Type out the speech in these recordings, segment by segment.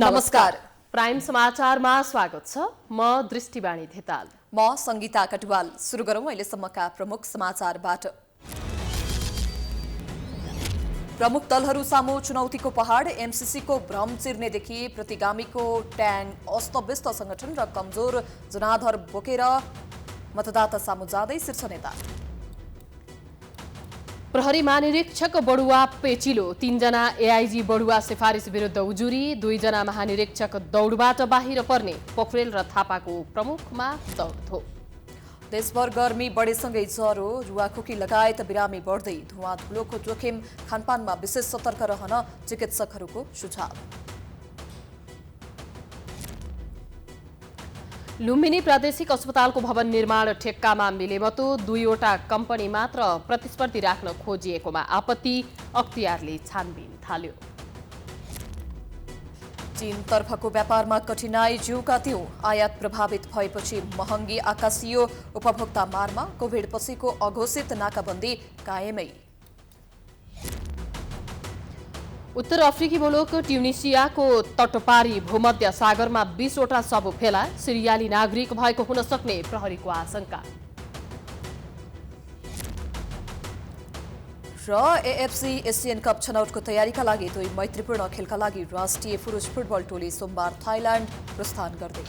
नमस्कार। प्राइम समाचारमा स्वागत छ। म दृष्टिवाणी धेताल। म संगीता कटुवाल। सुरु गरौं अहिलेसम्मका प्रमुख समाचारबाट। प्रमुख दलहरू सामु चुनौतीको पहाड, एमसीसीको भ्रम चिर्नेदेखि प्रतिगामीको ट्याङ, अस्तव्यस्त संगठन र कमजोर जनाधार बोकेर मतदाता सामु जाँदै शीर्ष नेता। प्रहरी महानिरीक्षक बढुवा पेचिलो, 3 जना एआईजी बढुवा सिफारिस विरुद्ध उजुरी, 2 जना महानिरीक्षक दौडबाट बाहिर पर्ने, पोखरेल र थापाको प्रमुखमा दौडधो। देशभर गर्मी बढेसँगै ज्वरो, रुवाखोकी लगायत बिरामी बढ्दै, धुवा धुलोको जोखिम, खानपानमा विशेष सतर्क रहन चिकित्सकहरूको सुझाव। लुम्बिनी प्रादेशिक अस्पतालको भवन निर्माण ठेक्कामा मिलेमतो, 2वटा कम्पनी मात्र प्रतिस्पर्धी राख्न खोजिएकोमा आपत्ति, अख्तियारले छानबिन थाल्यो। चीनतर्फको व्यापारमा कठिनाई ज्यूका त्यौं, आयात प्रभावित भएपछि महँगी आकाशियो, उपभोक्ता मारमा, कोभिडपछिको अघोषित नाकाबन्दी कायमै। उत्तर अफ्रिकी मुलुक ट्युनिसियाको तटपारी भूमध्य सागरमा 20वटा शव फेला, सिरियाली नागरिक भएको हुन सक्ने प्रहरीको आशंका। र एएफसी एसियन कप छनौटको तयारीका लागि 2 मैत्रीपूर्ण खेलका लागि राष्ट्रिय पुरुष फुटबल टोली सोमबार थाइल्याण्ड प्रस्थान गर्दै।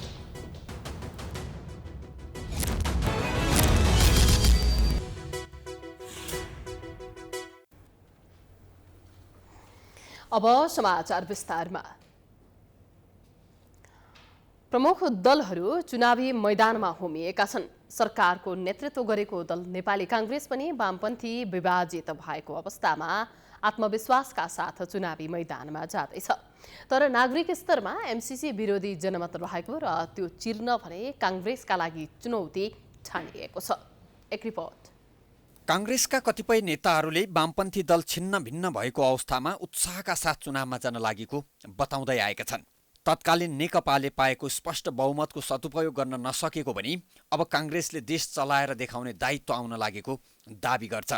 अब समाचार विस्तारमा। प्रमुख दलहरू चुनावी मैदानमा होमिएका छन्। सरकारको नेतृत्व गरेको दल नेपाली कांग्रेस पनि वामपन्थी विभाजित भएको अवस्थामा आत्मविश्वासका साथ चुनावी मैदानमा जाँदैछ। तर नागरिक स्तरमा एमसीसी विरोधी जनमत रहेको र त्यो चिर्न भने कांग्रेसका लागि चुनौती ठानिएको छ। एक रिपोर्ट। कांग्रेसका कतिपय नेताहरूले वामपन्थी दल छिन्न भिन्न भएको अवस्थामा उत्साहका साथ चुनावमा जान लागेको बताउँदै आएका छन्। तत्कालीन नेकपाले पाएको स्पष्ट बहुमतको सदुपयोग गर्न नसकेको भनी अब कांग्रेसले देश चलाएर देखाउने दायित्व आउन लागेको दाबी गर्छ।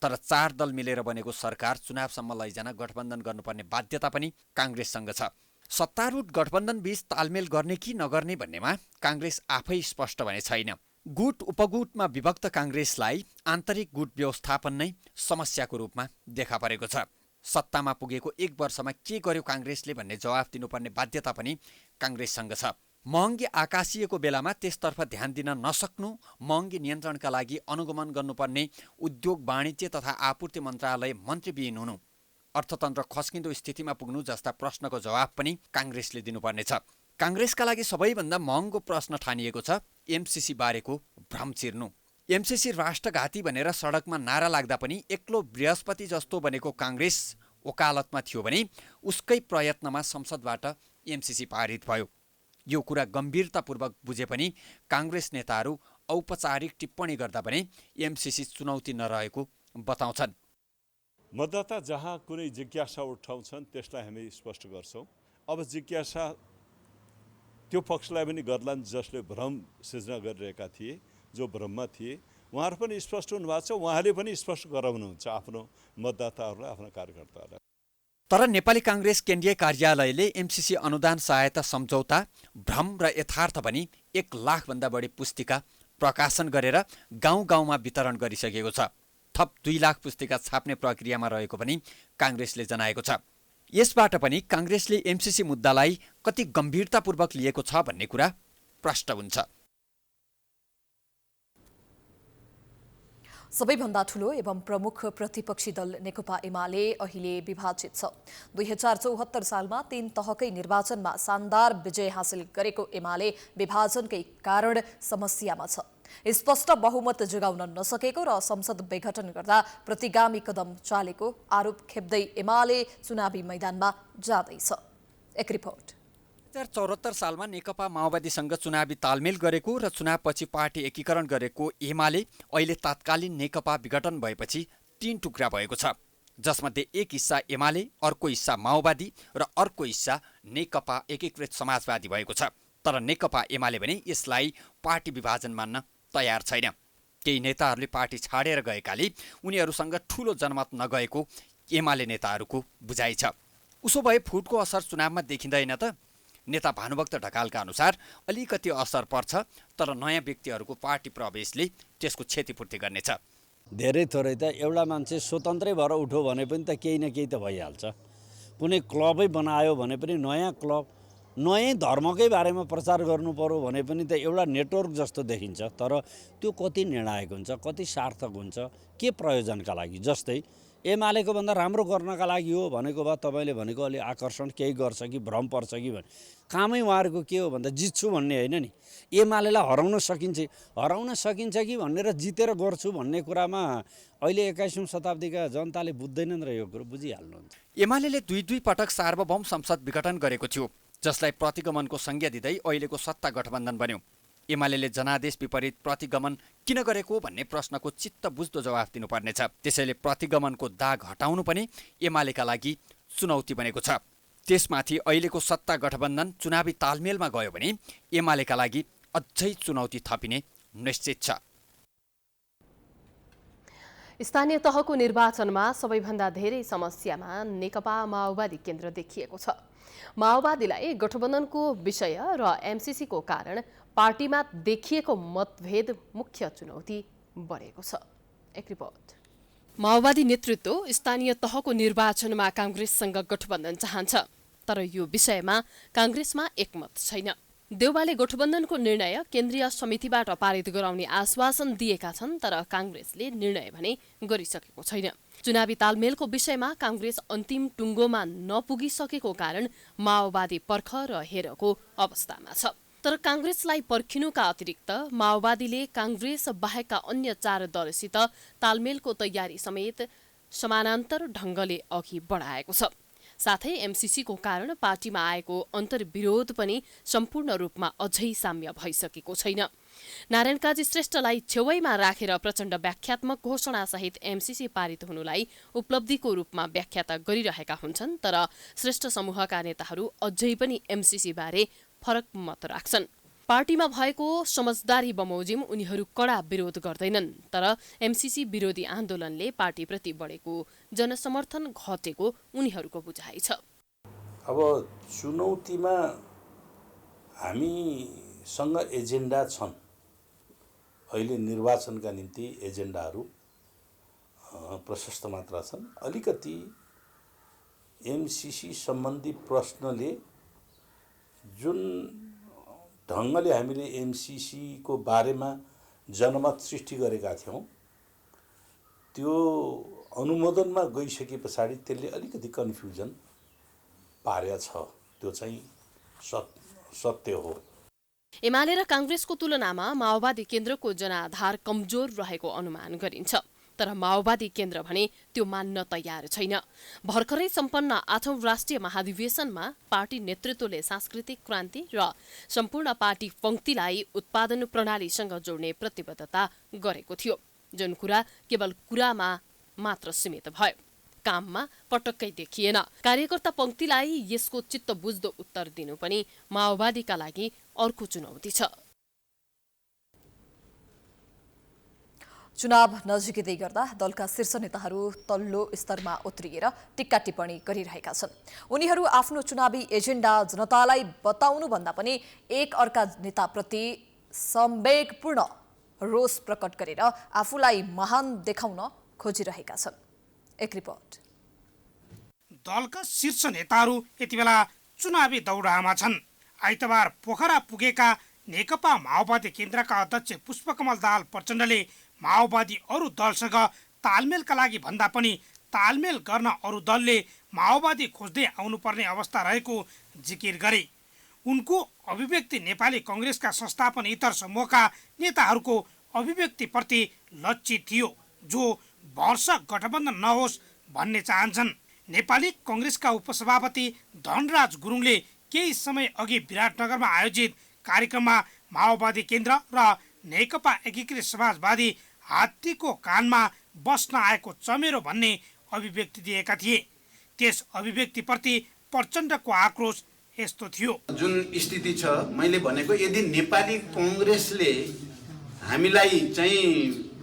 तर 4 दल मिलेर बनेको सरकार चुनावसम्म लैजान गठबन्धन गर्नुपर्ने बाध्यता पनि कांग्रेससँग छ। सत्तारूढ गठबन्धन बीच तालमेल गर्ने कि नगर्ने भन्नेमा कांग्रेस आफै स्पष्ट भने छैन। गुट उपगुटमा विभक्त कांग्रेसलाई आन्तरिक गुट व्यवस्थापन नै समस्याको रूपमा देखा परेको छ। सत्तामा पुगेको 1 वर्षमा के गर्यो कांग्रेसले भन्ने जवाफ दिनुपर्ने बाध्यता पनि कांग्रेससँग छ। महँगी आकाशिएको बेलामा त्यसतर्फ ध्यान दिन नसक्नु, महँगी नियन्त्रणका लागि अनुगमन गर्नुपर्ने उद्योग वाणिज्य तथा आपूर्ति मन्त्रालय मन्त्रीविहीन हुनु, अर्थतन्त्र खस्किँदो स्थितिमा पुग्नु जस्ता प्रश्नको जवाफ पनि कांग्रेसले दिनुपर्नेछ। कांग्रेसका लागि सबैभन्दा महँगो प्रश्न ठानिएको छ एमसीसी बारेको भ्रम चिर्नु। एमसीसी राष्ट्रघाती भनेर सडकमा नारा लाग्दा पनि एक्लो बृहस्पति जस्तो बनेको कांग्रेस वकालतमा थियो भने उसकै प्रयत्नमा संसदबाट एमसीसी पारित भयो। यो कुरा गम्भीरतापूर्वक बुझे पनि कांग्रेस नेताहरू औपचारिक टिप्पणी गर्दा भने एमसीसी चुनौती नरहेको बताउँछन्। मतदाता जहाँ कुनै जिज्ञासा उठाउँछन् त्यसलाई हामी स्पष्ट गर्छौँ। अब जिज्ञासा त्यो पक्षलाई पनि गर्लान् जसले भ्रम सिर्जना गरिरहेका थिए, जो भ्रममा थिए, उहाँहरू पनि स्पष्ट हुनुभएको छ। उहाँले पनि स्पष्ट गराउनुहुन्छ आफ्नो मतदाताहरूलाई, आफ्नो कार्यकर्ताहरूलाई। तर नेपाली कांग्रेस केन्द्रीय कार्यालयले एमसीसी अनुदान सहायता सम्झौता, भ्रम र यथार्थ भनी 1 लाखभन्दा बढी पुस्तिका प्रकाशन गरेर गाउँ गाउँमा वितरण गरिसकेको छ। थप 2 लाख पुस्तिका छाप्ने प्रक्रियामा रहेको पनि कांग्रेसले जनाएको छ। यसबाट पनि कांग्रेसले एमसीसी मुद्दालाई कति गम्भीरतापूर्वक लिएको छ भन्ने कुरा प्रष्ट हुन्छ। सबैभन्दा ठूलो एवं प्रमुख प्रतिपक्षी दल नेकपा एमाले अहिले विभाजित छ। 2074 सालमा 3 तहकै निर्वाचनमा शानदार विजय हासिल गरेको एमाले विभाजनकै कारण समस्यामा छ। स्पष्ट बहुमत जोगाउन नसकेको र संसद विघटन गर्दा प्रतिगामी कदम चालेको आरोप खेप्दै एमाले चुनावी मैदानमा जाँदैछ। एक रिपोर्ट। 2074 सालमा नेकपा माओवादीसँग चुनावी तालमेल गरेको र चुनावपछि पार्टी एकीकरण गरेको एमाले अहिले तत्कालीन नेकपा विघटन भएपछि 3 टुक्रा भएको छ, जसमध्ये एक हिस्सा एमाले, अर्को हिस्सा माओवादी र अर्को हिस्सा नेकपा एकीकृत समाजवादी भएको छ। तर नेकपा एमाले भने यसलाई पार्टी विभाजन मान्न तयार छैन। केही नेताहरूले पार्टी छाडेर गएकाले उनीहरूसँग ठूलो जनमत नगएको एमाले नेताहरूको बुझाइ छ। उसो भए फुटको असर चुनावमा देखिँदैन त? नेता भानुभक्त ढकालका अनुसार अलिकति असर पर्छ, तर नयाँ व्यक्तिहरूको पार्टी प्रवेशले त्यसको क्षतिपूर्ति गर्नेछ। धेरै थोरै त एउटा मान्छे स्वतन्त्रै भएर उठ्यो भने पनि त केही न केही त भइहाल्छ। कुनै क्लबै बनायो भने पनि नयाँ क्लब, नयाँ धर्मकै बारेमा प्रचार गर्नु पर्यो भने पनि त एउटा नेटवर्क जस्तो देखिन्छ। तर त्यो कति निर्णायक हुन्छ, कति सार्थक हुन्छ, के प्रयोजनका लागि? जस्तै एमालेको भन्दा राम्रो गर्नका लागि हो भनेको भए तपाईँले भनेको अलि आकर्षण केही गर्छ कि भ्रम पर्छ कि भने कामै उहाँहरूको के हो भन्दा जित्छु भन्ने होइन नि। एमालेलाई हराउन सकिन्छ कि भनेर जितेर गर्छु भन्ने कुरामा अहिले 21औं शताब्दीका जनताले बुझ्दैनन् र यो कुरो बुझिहाल्नुहुन्छ। एमाले दुई पटक सार्वभौम संसद विघटन गरेको थियो, जसलाई प्रतिगमनको संज्ञा दिँदै अहिलेको सत्ता गठबन्धन बन्यो। एमाले जनादेश विपरीत प्रतिगमन किन गरेको भन्ने प्रश्नको चित्त बुझ्दो जवाफ दिनुपर्नेछ। त्यसैले प्रतिगमनको दाग हटाउनु पनि एमालेका लागि चुनौती बनेको छ। त्यसमाथि अहिलेको सत्ता गठबन्धन चुनावी तालमेलमा गयो भने एमालेका लागि अझै चुनौती थपिने निश्चित छ। स्थानीय तहको निर्वाचनमा सबैभन्दा धेरै समस्यामा नेकपा माओवादी केन्द्र देखिएको छ। माओवादीलाई गठबन्धनको विषय र एमसीसीको कारण पार्टीमा देखिएको मतभेद मुख्य चुनौती बनेको छ। एक रिपोर्ट। माओवादी नेतृत्व स्थानीय तहको निर्वाचनमा कांग्रेससँग गठबन्धन चाहन्छ, तर यो विषयमा कांग्रेसमा एकमत छैन। देउवाले गठबन्धनको निर्णय केन्द्रीय समितिबाट पारित गराउने आश्वासन दिएका छन्, तर कांग्रेसले निर्णय भने गरिसकेको छैन। चुनावी तालमेलको विषयमा कांग्रेस अन्तिम टुङ्गोमा नपुगिसकेको कारण माओवादी पर्ख र हेरको अवस्थामा छ। तर कांग्रेसलाई पर्खिनुका अतिरिक्त माओवादीले कांग्रेस बाहेकका अन्य 4 दलसित तालमेलको तयारी समेत समानान्तर ढंगले अघि बढाएको छ। साथै एमसीसीको कारण पार्टीमा आएको अन्तर्विरोध पनि सम्पूर्ण रूपमा अझै साम्य भइसकेको छैन। नारायण काजी श्रेष्ठलाई छेउैमा राखेर प्रचण्ड व्याख्यात्मक घोषणासहित एमसीसी पारित हुनुलाई उपलब्धिको रूपमा व्याख्या गरिरहेका हुन्छन्, तर श्रेष्ठ समूहका नेताहरू अझै पनि एमसीसी बारे फरक मत राख्छन्। पार्टीमा भएको समझदारी बमोजिम उनीहरू कडा विरोध गर्दैनन्, तर एमसीसी विरोधी आन्दोलनले पार्टीप्रति बढेको जनसमर्थन घटेको उनीहरूको बुझाइ छ। अब चुनौतीमा हामीसँग एजेन्डा छन्। अहिले निर्वाचनका निम्ति एजेन्डाहरू प्रशस्त मात्रा छन्। अलिकति एमसीसी सम्बन्धी प्रश्नले जुन ढङ्गले हामीले एमसीसीको बारेमा जनमत सृष्टि गरेका थियौँ, त्यो अनुमोदनमा गइसके पछाडि त्यसले अलिकति कन्फ्युजन पारेको छ। त्यो चाहिँ सत्य हो। एमाले र कांग्रेसको तुलनामा माओवादी केन्द्रको जनाधार कमजोर रहेको अनुमान गरिन्छ, तर माओवादी केन्द्र भने त्यो मान्न तयार छैन। भर्खरै सम्पन्न 8औं राष्ट्रिय महाधिवेशनमा पार्टी नेतृत्वले सांस्कृतिक क्रान्ति र सम्पूर्ण पार्टी पंक्तिलाई उत्पादन प्रणालीसँग जोड्ने प्रतिबद्धता गरेको थियो, जुन कुरा केवल कुरामा मात्र सीमित भयो, काममा पटक्कै देखिएन। कार्यकर्ता पंक्तिलाई यसको चित्त बुझ्दो उत्तर दिनु पनि माओवादीका लागि अर्को चुनौती छ। चुनाव नजिकै गर्दा दलका शीर्ष नेताहरू तल्लो स्तरमा उत्रिएर टिक्का टिप्पणी गरिरहेका छन्। उनीहरू आफ्नो चुनावी एजेन्डा जनतालाई बताउनु भन्दा पनि एक अर्का नेताप्रति संवेगपूर्ण रोष प्रकट गरेर आफूलाई महान देखाउन खोजिरहेका छन्। एक रिपोर्ट। दलका शीर्ष नेताहरू यति बेला चुनावी दौडामा छन्। आइतबार पोखरा पुगेका नेकपा माओवादी केन्द्रका अध्यक्ष पुष्पकमल दाहाल प्रचण्डले माओवादी अरू दलसँग तालमेलका लागि भन्दा पनि तालमेल गर्न अरू दलले माओवादी खोज्दै आउनुपर्ने अवस्था रहेको जिकिर गरे। उनको अभिव्यक्ति नेपाली कांग्रेसका संस्थापन इतर समूहका नेताहरूको अभिव्यक्तिप्रति लक्षित थियो, जो वर्ष गठबन्धन नहोस् भन्ने चाहन्छन्। नेपाली कांग्रेसका उपसभापति धनराज गुरुङले केही समय अघि विराटनगरमा आयोजित कार्यक्रममा माओवादी केन्द्र र नेकपा एकीकृत समाजवादी हात्तीको कानमा बस्न आएको चमेरो भन्ने अभिव्यक्ति दिएका थिए। त्यस अभिव्यक्तिप्रति प्रचण्डको आक्रोश यस्तो थियो। जुन स्थिति छ, मैले भनेको यदि नेपाली कांग्रेसले हामीलाई चाहिँ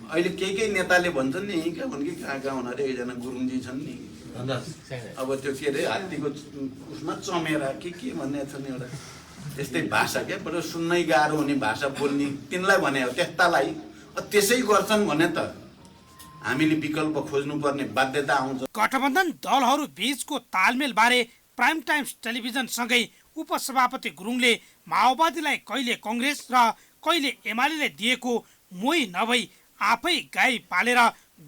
अहिले केही नेताले भन्छन् नि कहाँ हुन् कि कहाँ हुन् अरे, एकजना गुरुङजी छन् नि अब त्यो के अरे हात्तीको उसमा चमेरा के भन्ने छ नि एउटा यस्तै भाषा क्या बरु सुन्नै गाह्रो हुने भाषा बोल्ने तिनलाई भने हो त्यस्तालाई त्यसै गर्छन् भने त हामीले विकल्प खोज्नुपर्ने बाध्यता आउँछ। गठबन्धन दलहरू बीचको तालमेल बारे प्राइम टाइम्स टेलिभिजनसँगै उपसभापति गुरुङले माओवादीलाई कहिले कङ्ग्रेस र कहिले एमाले दिएको मोही नभई आफै गाई पालेर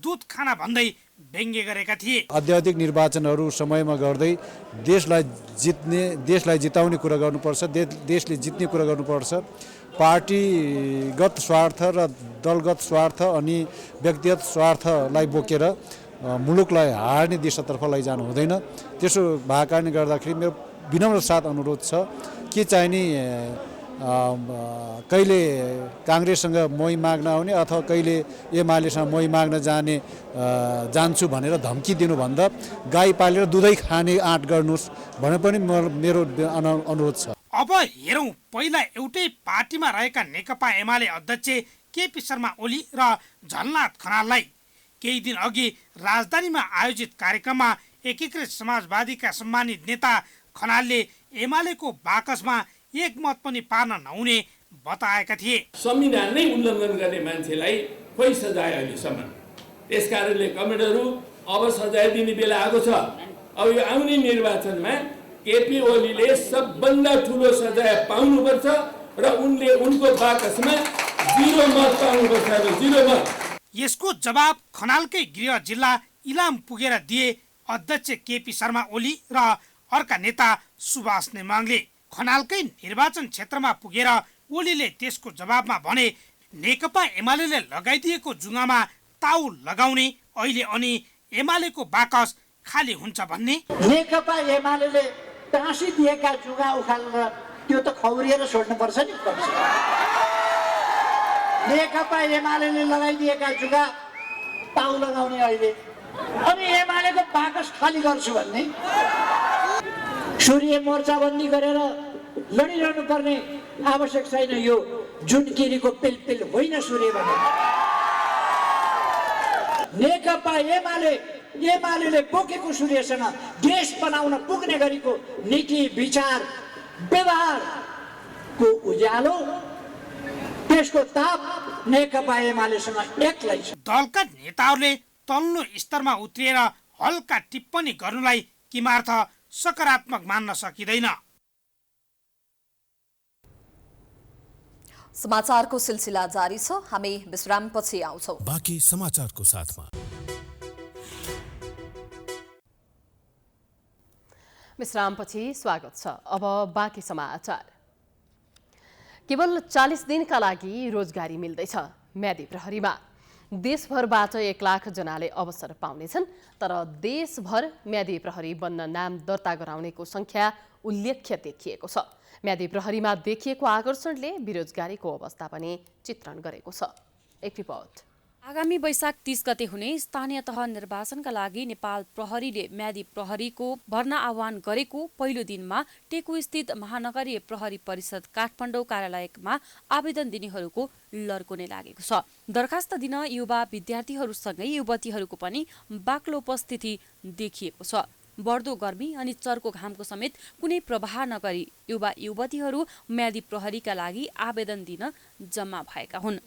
दुध खाना भन्दै व्यङ्ग्य गरेका थिए। अत्याधिक निर्वाचनहरू समयमा गर्दै देशलाई जिताउने कुरा गर्नुपर्छ, देशले जित्ने कुरा गर्नुपर्छ। पार्टीगत स्वार्थ र दलगत स्वार्थ अनि व्यक्तिगत स्वार्थलाई बोकेर मुलुकलाई हार्ने दिशातर्फ लैजानु हुँदैन। त्यसो भएको कारणले गर्दाखेरि मेरो विनम्र साथ अनुरोध छ के चाहिने कहिले काङ्ग्रेससँग मोही माग्न आउने अथवा कहिले एमालेसँग मोही माग्न जान्छु भनेर धम्की दिनुभन्दा गाई पालेर दुधै खाने आँट गर्नुहोस् भने पनि मेरो अनुरोध छ। अब हेरौँ पहिला एउटै पार्टीमा रहेका नेकपा एमाले अध्यक्ष केपी शर्मा ओली र झलनाथ खनाललाई। केही दिन अघि राजधानीमा आयोजित कार्यक्रममा एकीकृत समाजवादीका सम्मानित नेता खनालले एमालेको बाकसमा एक मत पनि पार्न नहुने बताएका थिए। संविधान नै उल्लङ्घन गर्ने मान्छेलाई खोइ सजाय अहिलेसम्म। त्यसकारणले कमेडहरू अब सजाय दिने बेला आएको छ। अब यो आउने निर्वाचनमा केपी ओलीले सबभन्दा ठुलो सजाय पाउनुपर्छ र उनले उनको बाकसमा 0 मत पाउनुपर्छ। 0 मत। यसको जवाब खनालकै गृह जिल्ला इलाम पुगेर दिए अध्यक्ष केपी शर्मा ओली र अर्का नेता सुभाष नेमाङले। खनालकै निर्वाचन क्षेत्रमा पुगेर ओलीले त्यसको जवाबमा भने नेकपा एमालेले लगाइदिएको जुगामा ताउ लगाउने अहिले अनि एमालेको बाकस खाली हुन्छ भन्ने। नेकपा एमालेले टाँसिदिएका जुगा उखालेर त्यो त खौरिएर छोड्नुपर्छ नि। नेकपा एमालेले लगाइदिएका जुगा ताउ लगाउने अहिले अनि एमालेको बाकस खाली गर्छु भन्ने। सूर्य मोर्चाबन्दी गरेर लडिरहनु पर्ने आवश्यक छैन। यो जुनकिरीको पिलपिल होइन सूर्य भने। नेकपा एमालेले बोकेको सूर्यसँग देश बनाउन पुग्ने गरीको नीति विचार व्यवहारको उज्यालो त्यसको ताप नेकपा एमालेसँग एक्लै छ। दलका नेताहरूले तल्लो स्तरमा उत्रिएर हल्का टिप्पणी गर्नुलाई किमार्थ सकारात्मक मान्न सकिँदैन। समाचारको सिलसिला जारी छ। हामी विश्रामपछि आउँछौं। बाँकी समाचारको साथमा विश्रामपछि स्वागत छ। अब बाँकी समाचार। केवल 40 दिनका लागि रोजगारी मिल्दैछ म्यादी प्रहरीमा। देशभरबाट 1 लाख जनाले अवसर पाउनेछन्, तर देशभर म्यादी प्रहरी बन्न नाम दर्ता गराउनेको संख्या उल्लेख्य देखिएको छ। म्यादी प्रहरीमा देखिएको आकर्षणले बेरोजगारीको अवस्था पनि चित्रण गरेको छ। एक रिपोर्ट। आगामी वैशाख 30 गते हुने स्थानीय तह निर्वाचनका लागि नेपाल प्रहरीले म्यादी प्रहरीको भर्ना आह्वान गरेको पहिलो दिनमा टेकु स्थित महानगरीय प्रहरी परिषद काठमाडौँ कार्यालयमा आवेदन दिनेहरूको लर्को नै लागेको छ। दरखास्त दिन युवा विद्यार्थीहरूसँगै युवतीहरूको पनि बाक्लो उपस्थिति देखिएको छ। बढ्दो गर्मी अनि चर्को घामको समेत कुनै प्रभाव नगरी युवा युवतीहरू म्यादी प्रहरीका लागि आवेदन दिन जम्मा भएका हुन्।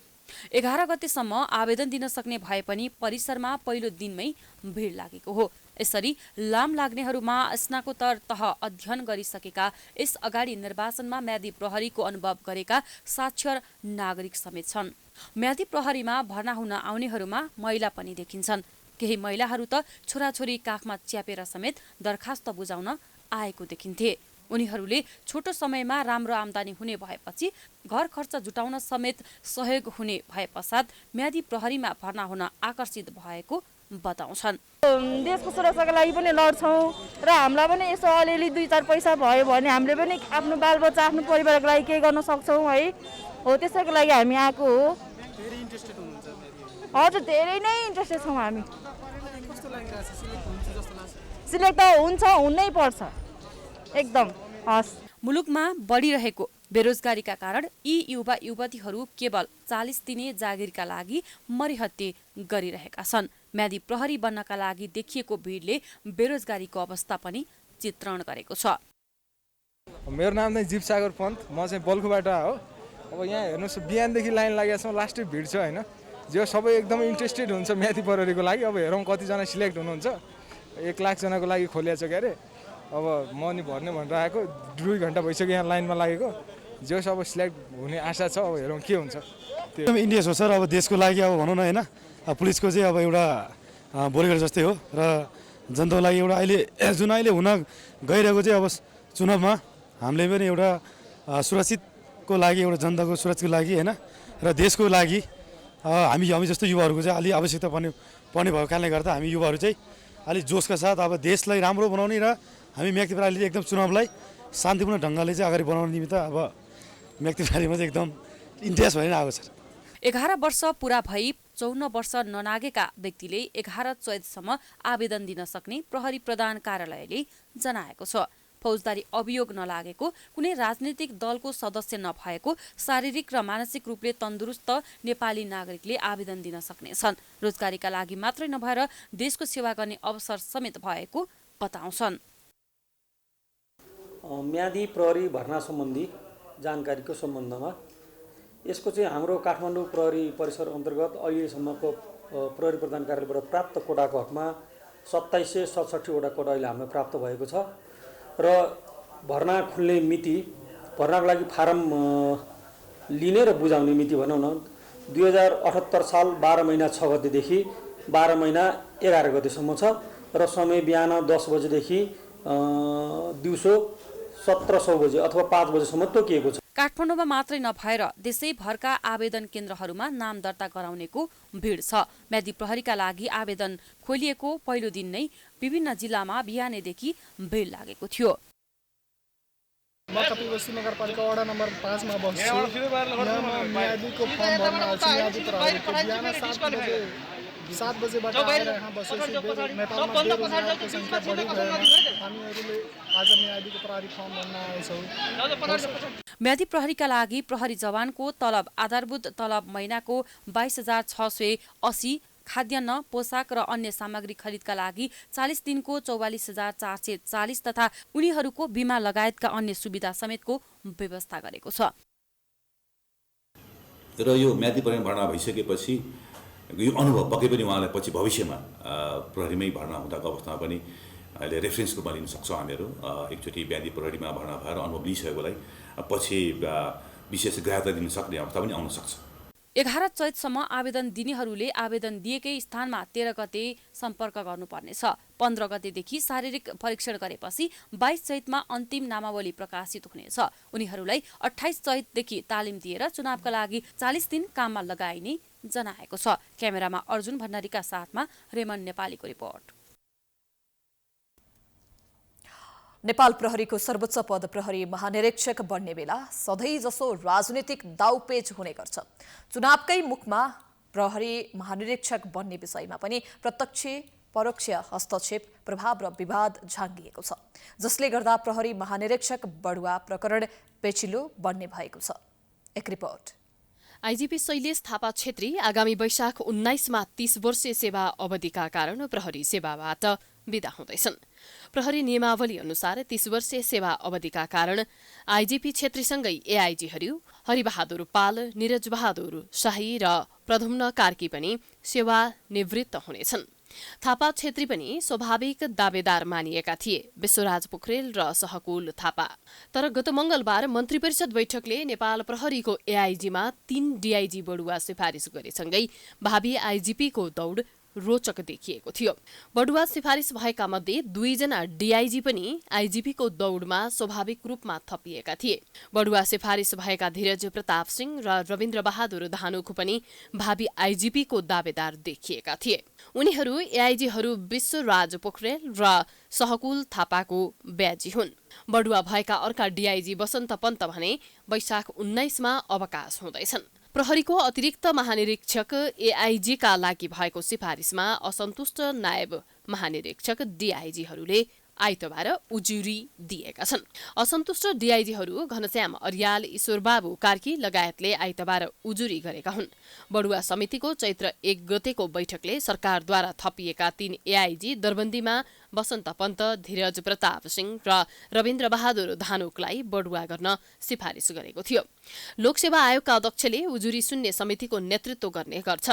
11 गतेसम्म आवेदन दिन सक्ने भए पनि परिसरमा पहिलो दिनमै भिड लागेको हो। यसरी लाम लाग्नेहरूमा स्नाकोत्तर तह अध्ययन गरिसकेका, यस अगाडि निर्वाचनमा म्यादी प्रहरीको अनुभव गरेका साक्षर नागरिक समेत छन्। म्यादी प्रहरीमा भर्ना हुन आउनेहरूमा महिला पनि देखिन्छन्। केही महिलाहरू त छोराछोरी काखमा च्यापेर समेत दरखास्त बुझाउन आएको देखिन्थे। उनीहरूले छोटो समयमा राम्रो आम्दानी हुने भएपछि घर खर्च जुटाउन समेत सहयोग हुने भए पश्चात म्यादी प्रहरीमा भर्ना हुन आकर्षित भएको बताउँछन्। देशको सुरक्षाको लागि पनि लड्छौँ र हामीलाई पनि यसो अलिअलि 2-4 पैसा भयो भने हामीले पनि आफ्नो बालबच्चा आफ्नो परिवारको लागि केही गर्न सक्छौँ है। हो त्यसैको लागि हामी आएको हो। हजुर धेरै नै इन्ट्रेस्टेड छौँ हामी। सिलेक्ट त हुन्छ, हुनै पर्छ एकदम। मुलुकमा बढिरहेको बेरोजगारीका कारण यी युवा युवतीहरू केवल 40 दिने जागिरका लागि मरिहत्ते गरिरहेका छन्। म्यादी प्रहरी बन्नका लागि देखिएको भिडले बेरोजगारीको अवस्था पनि चित्रण गरेको छ। मेरो नाम चाहिँ जीवसागर पन्त, म चाहिँ बल्खुबाट हो। अब यहाँ हेर्नुहोस् बिहानदेखि लाइन लागेको छ, लास्टै भिड छ होइन। जो सबै एकदमै इन्ट्रेस्टेड हुन्छ म्यादी प्रहरीको लागि। अब हेरौँ कतिजना सिलेक्ट हुनुहुन्छ। 1 लाख जनाको लागि खोलिएको छ क्यारे। अब म नि भर्ने भनेर आएको, 2 घन्टा भइसक्यो यहाँ लाइनमा लागेको। जो सब सिलेक्ट हुने आशा छ, अब हेरौँ के हुन्छ। एकदम इन्डिया हो सर। अब देशको लागि अब भनौँ न होइन, पुलिसको चाहिँ अब एउटा बोलीघाट जस्तै हो र जनताको लागि एउटा अहिले जुन अहिले हुन गइरहेको चाहिँ अब चुनावमा हामीले पनि एउटा सुरक्षितको लागि, एउटा जनताको सुरक्षाको लागि होइन र देशको लागि हामी जस्तो युवाहरूको चाहिँ अलि आवश्यकता पर्ने भएको कारणले गर्दा हामी युवाहरू चाहिँ अलिक जोसका साथ अब देशलाई राम्रो बनाउने र हामी म्याग्दी प्रहरीले एकदम चुनावलाई शान्तिपूर्ण ढङ्गले चाहिँ अगाडि बढाउने निमित्त अब म्याग्दी प्रहरीमा चाहिँ एकदम इन्ट्रेस्ट भएर आएको छ। 11 वर्ष पूरा भई 54 वर्ष ननागेका व्यक्तिले 11 चैतसम्म आवेदन दिन सक्ने प्रहरी प्रधान कार्यालयले जनाएको छ। फौजदारी अभियोग नलागेको, कुनै राजनीतिक दलको सदस्य नभएको, शारीरिक र मानसिक रूपले तन्दुरुस्त नेपाली नागरिकले आवेदन दिन सक्नेछन्। रोजगारीका लागि मात्रै नभएर देशको सेवा गर्ने अवसर समेत भएको बताउँछन्। म्यादी प्रहरी भर्ना सम्बन्धी जानकारीको सम्बन्धमा यसको चाहिँ हाम्रो काठमाडौँ प्रहरी परिसर अन्तर्गत अहिलेसम्मको प्रहरी प्रधान कार्यालयबाट प्राप्त कोटाको हकमा 2767 वटा कोटा अहिले हामीलाई प्राप्त भएको छ र भर्ना खुल्ने मिति, भर्नाको लागि फारम लिने र बुझाउने मिति भनौँ न 2078 साल 12 महिना 6 गतेदेखि 12 महिना 11 गतेसम्म छ र समय बिहान 10 बजेदेखि दिउँसो 1700 बजे अथवा 5 बजेसम्म तोकिएको छ। काठमाडौँमा मात्रै नभएर देशैभरका आवेदन केन्द्रहरूमा नाम दर्ता गराउनेको भिड छ। म्यादी प्रहरीका लागि आवेदन खोलिएको पहिलो दिन नै विभिन्न जिल्लामा बिहानैदेखि भिड लागेको थियो। म कपिबस्ती नगरपालिका वडा नम्बर 5 मा बस्छु। यहाँ म्यादीको फर्म भर्न आउँछु। म्यादी प्रहरीको बिहान 7 बजेबाट आएर यहाँ बसेपछि नेपालमा बेरोजगारको सङ्ख्या बढी गएर हामीहरूले आज म्यादीको प्रहरी फर्म भर्न आएछौँ। म्यादी प्रहरीका लागि प्रहरी जवानको तलब आधारभूत तलब महिनाको 22,680, खाद्यान्न, पोसाक र अन्य सामग्री खरिदका लागि 40 दिनको 44,440 तथा उनीहरूको बीमा लगायतका अन्य सुविधा समेतको व्यवस्था गरेको छ। र यो म्यादी प्रहरी भर्ना भइसकेपछि यो अनुभव पक्कै पनि उहाँलाई पछि भविष्यमा प्रहरीमै भर्ना हुँदाको अवस्थामा पनि अहिले रेफरेन्सको रूपमा लिन सक्छौँ। हामीहरू एकचोटि म्यादी प्रहरीमा भर्ना भएर अनुभव लिइसकेकोलाई पछि विशेष ग्राहकता दिन सक्ने अवस्था पनि आउन सक्छ। 11 चैतसम्म आवेदन दिनेहरूले आवेदन दिएकै स्थानमा 13 गते सम्पर्क गर्नुपर्नेछ। 15 गतेदेखि शारीरिक परीक्षण गरेपछि 22 चैतमा अन्तिम नामावली प्रकाशित हुनेछ। उनीहरूलाई 28 चैतदेखि तालिम दिएर चुनावका लागि 40 दिन काममा लगाइने जनाएको छ। क्यामेरामा अर्जुन भण्डारीका साथमा रेमन नेपालीको रिपोर्ट। नेपाल प्रहरीको सर्वोच्च पद प्रहरी महानिरीक्षक बन्ने बेला सधैँ जसो राजनीतिक दाउपेच हुने गर्छ। चुनावकै मुखमा प्रहरी महानिरीक्षक बन्ने विषयमा पनि प्रत्यक्ष परोक्ष हस्तक्षेप, प्रभाव र विवाद झाँगिएको छ, जसले गर्दा प्रहरी महानिरीक्षक बढुवा प्रकरण पेचिलो बन्ने भएको छ। एक रिपोर्ट। आइजिपी शैलेश थापा छेत्री आगामी वैशाख 19मा 30 वर्षीय सेवा अवधिका कारण प्रहरी सेवाबाट विदा हुँदैछन्। प्रहरी नियमावली अनुसार 30 वर्षीय सेवा अवधिका कारण आइजिपी छेत्रीसँगै एआइजीहरू हरिबहादुर पाल, निरज बहादुर शाही र प्रधुम्न कार्की पनि सेवानिवृत्त हुनेछन्। थापा छेत्री पनि स्वाभाविक दावेदार मानिएका थिए, विश्वराज पोखरेल र सहकुल थापा। तर गत मंगलबार मन्त्री परिषद बैठकले नेपाल प्रहरीको एआइजीमा 3 डीआइजी बढुवा सिफारिस गरेसँगै भावी आइजिपीको दौड रोचक देखिएको थियो। बढुवा सिफारिस भएका मध्ये 2 जना डीआइजी पनि आइजिपीको दौडमा स्वाभाविक रूपमा थपिएका थिए। बढुवा सिफारिस भएका धीरज प्रताप सिंह र रविन्द्र बहादुर धानुको पनि भावी आइजिपीको दावेदार देखिएका थिए। उनीहरू एआइजीहरू विश्वराज पोखरेल र सहकुल थापाको ब्याजी हुन्। बढुवा भएका अर्का डीआइजी वसन्त पन्त भने वैशाख 19मा अवकाश हुँदैछन्। प्रहरीको अतिरिक्त महानिरीक्षक एआइजीका लागि भएको सिफारिसमा असन्तुष्ट नायब महानिरीक्षक डीआइजीहरूले आइतबार उजुरी दिएका छन्। असन्तुष्ट डीआईजीहरू घनश्याम अर्याल, ईश्वरबाबु कार्की लगायतले आइतबार उजुरी गरेका हुन्। बढुवा समितिको चैत्र 1 गतेको बैठकले सरकारद्वारा थपिएका 3 एआईजी दरबन्दीमा वसन्त पन्त, धीरज प्रताप सिंह र रविन्द्र बहादुर धानुकलाई बढुवा गर्न सिफारिस गरेको थियो। लोकसेवा आयोगका अध्यक्षले उजुरी सुन्ने समितिको नेतृत्व गर्ने गर्छ।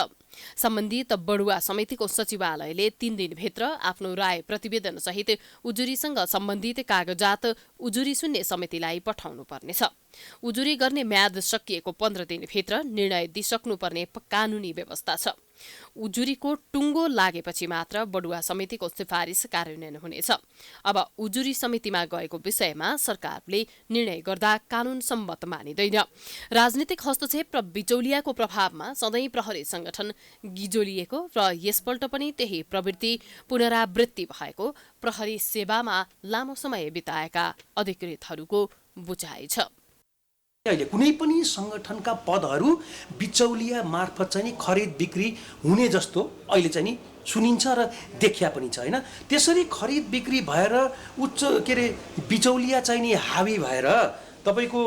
सम्बन्धित बढुवा समितिको सचिवालयले 3 दिनभित्र आफ्नो राय प्रतिवेदन सहित उजुरीसँग सम्बन्धित कागजात उजुरी सुन्ने समितिलाई पठाउनु पर्नेछ। उजुरी गर्ने म्याद सकिएको 15 दिनभित्र निर्णय दिइसक्नुपर्ने कानूनी व्यवस्था छ। उजुरीको टुङ्गो लागेपछि मात्र बढुवा समितिको सिफारिस कार्यान्वयन हुनेछ। अब उजुरी समितिमा गएको विषयमा सरकारले निर्णय गर्दा कानून सम्मत मानिँदैन। राजनीतिक हस्तक्षेप र बिचौलियाको प्रभावमा सधैँ प्रहरी संगठन गिजोलिएको र यसपल्ट पनि त्यही प्रवृत्ति पुनरावृत्ति भएको प्रहरी सेवामा लामो समय बिताएका अधिकृतहरूको बुझाइ छ। अहिले कुनै पनि संगठनका पदहरू बिचौलिया मार्फत चाहिँ खरिद बिक्री हुने जस्तो अहिले चाहिँ सुनिन्छ र देखिया पनि छ हैन। त्यसरी खरिद बिक्री भएर उच्च बिचौलिया चाहिँ नि हावी भएर तपाईको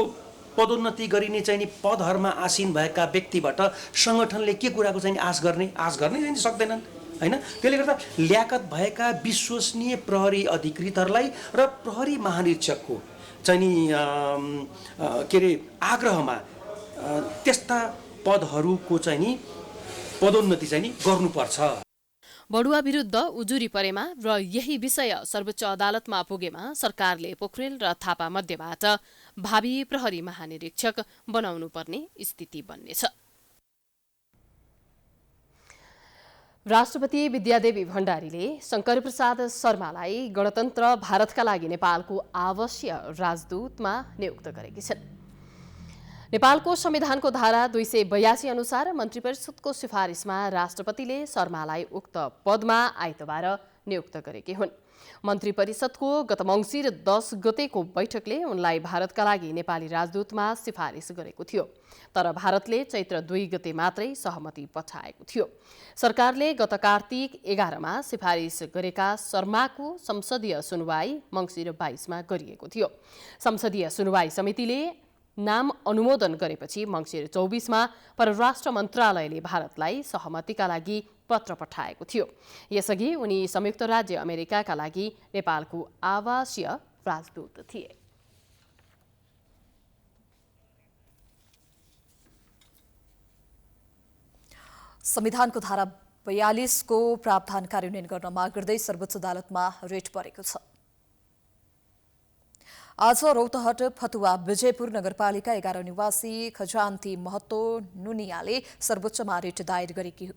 पदोन्नति गरिने चाहिँ पदहरूमा आसीन भएका व्यक्तिबाट संगठनले के कुराको चाहिँ आश गर्ने चाहिँ सक्दैनन् हैन। त्यसले गर्दा ल्याकत भएका विश्वसनीय प्रहरी अधिकृतहरूलाई र प्रहरी महानिरीक्षकको चाहिँ आग्रहमा त्यस्ता पदहरूको चाहिँ पदोन्नति चाहिँ गर्नुपर्छ। बढुवा विरुद्ध उजुरी परेमा र यही विषय सर्वोच्च अदालतमा पुगेमा सरकारले पोखरेल र थापा मध्येबाट भावी प्रहरी महानिरीक्षक बनाउनु पर्ने स्थिति बन्नेछ। राष्ट्रपति विद्यादेवी भण्डारीले शङ्करप्रसाद शर्मालाई गणतन्त्र भारतका लागि नेपालको आवश्यक राजदूतमा नियुक्त गरेकी छन्। नेपालको संविधानको धारा 282 अनुसार मन्त्रीपरिषदको सिफारिसमा राष्ट्रपतिले शर्मालाई उक्त पदमा आइतबार नियुक्त गरेकी हुन्। मन्त्री परिषदको गत मङ्सिर 10 गतेको बैठकले उनलाई भारतका लागि नेपाली राजदूतमा सिफारिस गरेको थियो। तर भारतले चैत्र 2 गते मात्रै सहमति पठाएको थियो। सरकारले गत कार्तिक 11 मा सिफारिस गरेका शर्माको संसदीय सुनवाई मङ्सिर 22 मा गरिएको थियो। संसदीय सुनवाई समितिले नाम अनुमोदन गरेपछि मङ्सिर 24 मा परराष्ट्र मन्त्रालयले भारतलाई सहमतिका लागि पत्र पठाएको थियो। यसअघि उनी संयुक्त राज्य अमेरिकाका लागि नेपालको आवासीय राजदूत थिए। संविधानको धारा 42 को प्रावधान कार्यान्वयन गर्न माग गर्दै सर्वोच्च अदालतमा रिट परेको छ। आज रौतहट फतुवा विजयपुर नगरपालिका 11 निवासी खजान्ती महतो नुनियाले सर्वोच्चमा रिट दायर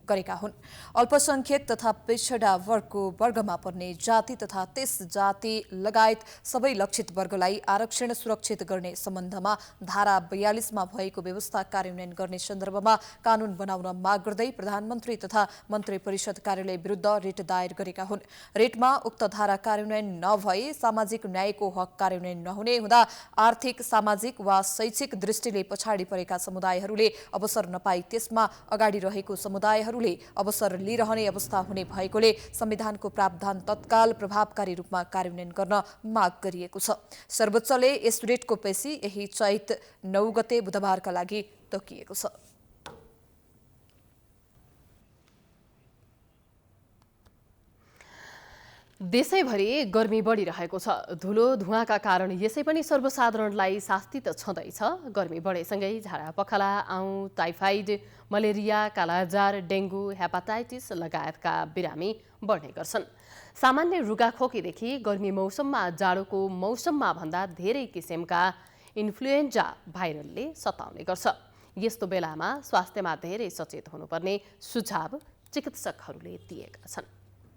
गरेका हुन्। अल्पसंख्यक तथा पिछडा वर्गको वर्गमा पर्ने जाति तथा त्यस जाति लगायत सबै लक्षित वर्गलाई आरक्षण सुरक्षित गर्ने सम्बन्धमा धारा 42 मा भएको व्यवस्था कार्यान्वयन गर्ने सन्दर्भमा कानून बनाउन माग गर्दै प्रधानमन्त्री तथा मन्त्री परिषद कार्यालय विरुद्ध रिट दायर गरेका हुन्। रिटमा उक्त धारा कार्यान्वयन नभए सामाजिक न्यायको हक कार्यान्वयन नहुने हुँदा आर्थिक, सामाजिक वा शैक्षिक दृष्टिले पछाडि परेका समुदायहरूले अवसर नपाई त्यसमा अगाडि रहेको समुदायहरूले अवसर लिइरहने अवस्था हुने भएकोले संविधानको प्रावधान तत्काल प्रभावकारी रूपमा कार्यान्वयन गर्न माग गरिएको छ। सर्वोच्चले यस रिटको पेशी यही चैत 9 गते बुधबारका लागि तोकिएको छ। देशैभरि गर्मी बढिरहेको छ। धुलो धुवाका कारण यसै पनि सर्वसाधारणलाई शास्ति त छँदैछ। गर्मी बढेसँगै झाडा पखाला, आउँ, टाइफाइड, मलेरिया, कालाजार, डेङ्गु, हेपाटाइटिस लगायतका बिरामी बढ्ने गर्छन्। सामान्य रुगाखोकीदेखि गर्मी मौसममा जाडोको मौसममा भन्दा धेरै किसिमका इन्फ्लुएन्जा भाइरलले सताउने गर्छ। यस्तो बेलामा स्वास्थ्यमा धेरै सचेत हुनुपर्ने सुझाव चिकित्सकहरूले दिएका छन्।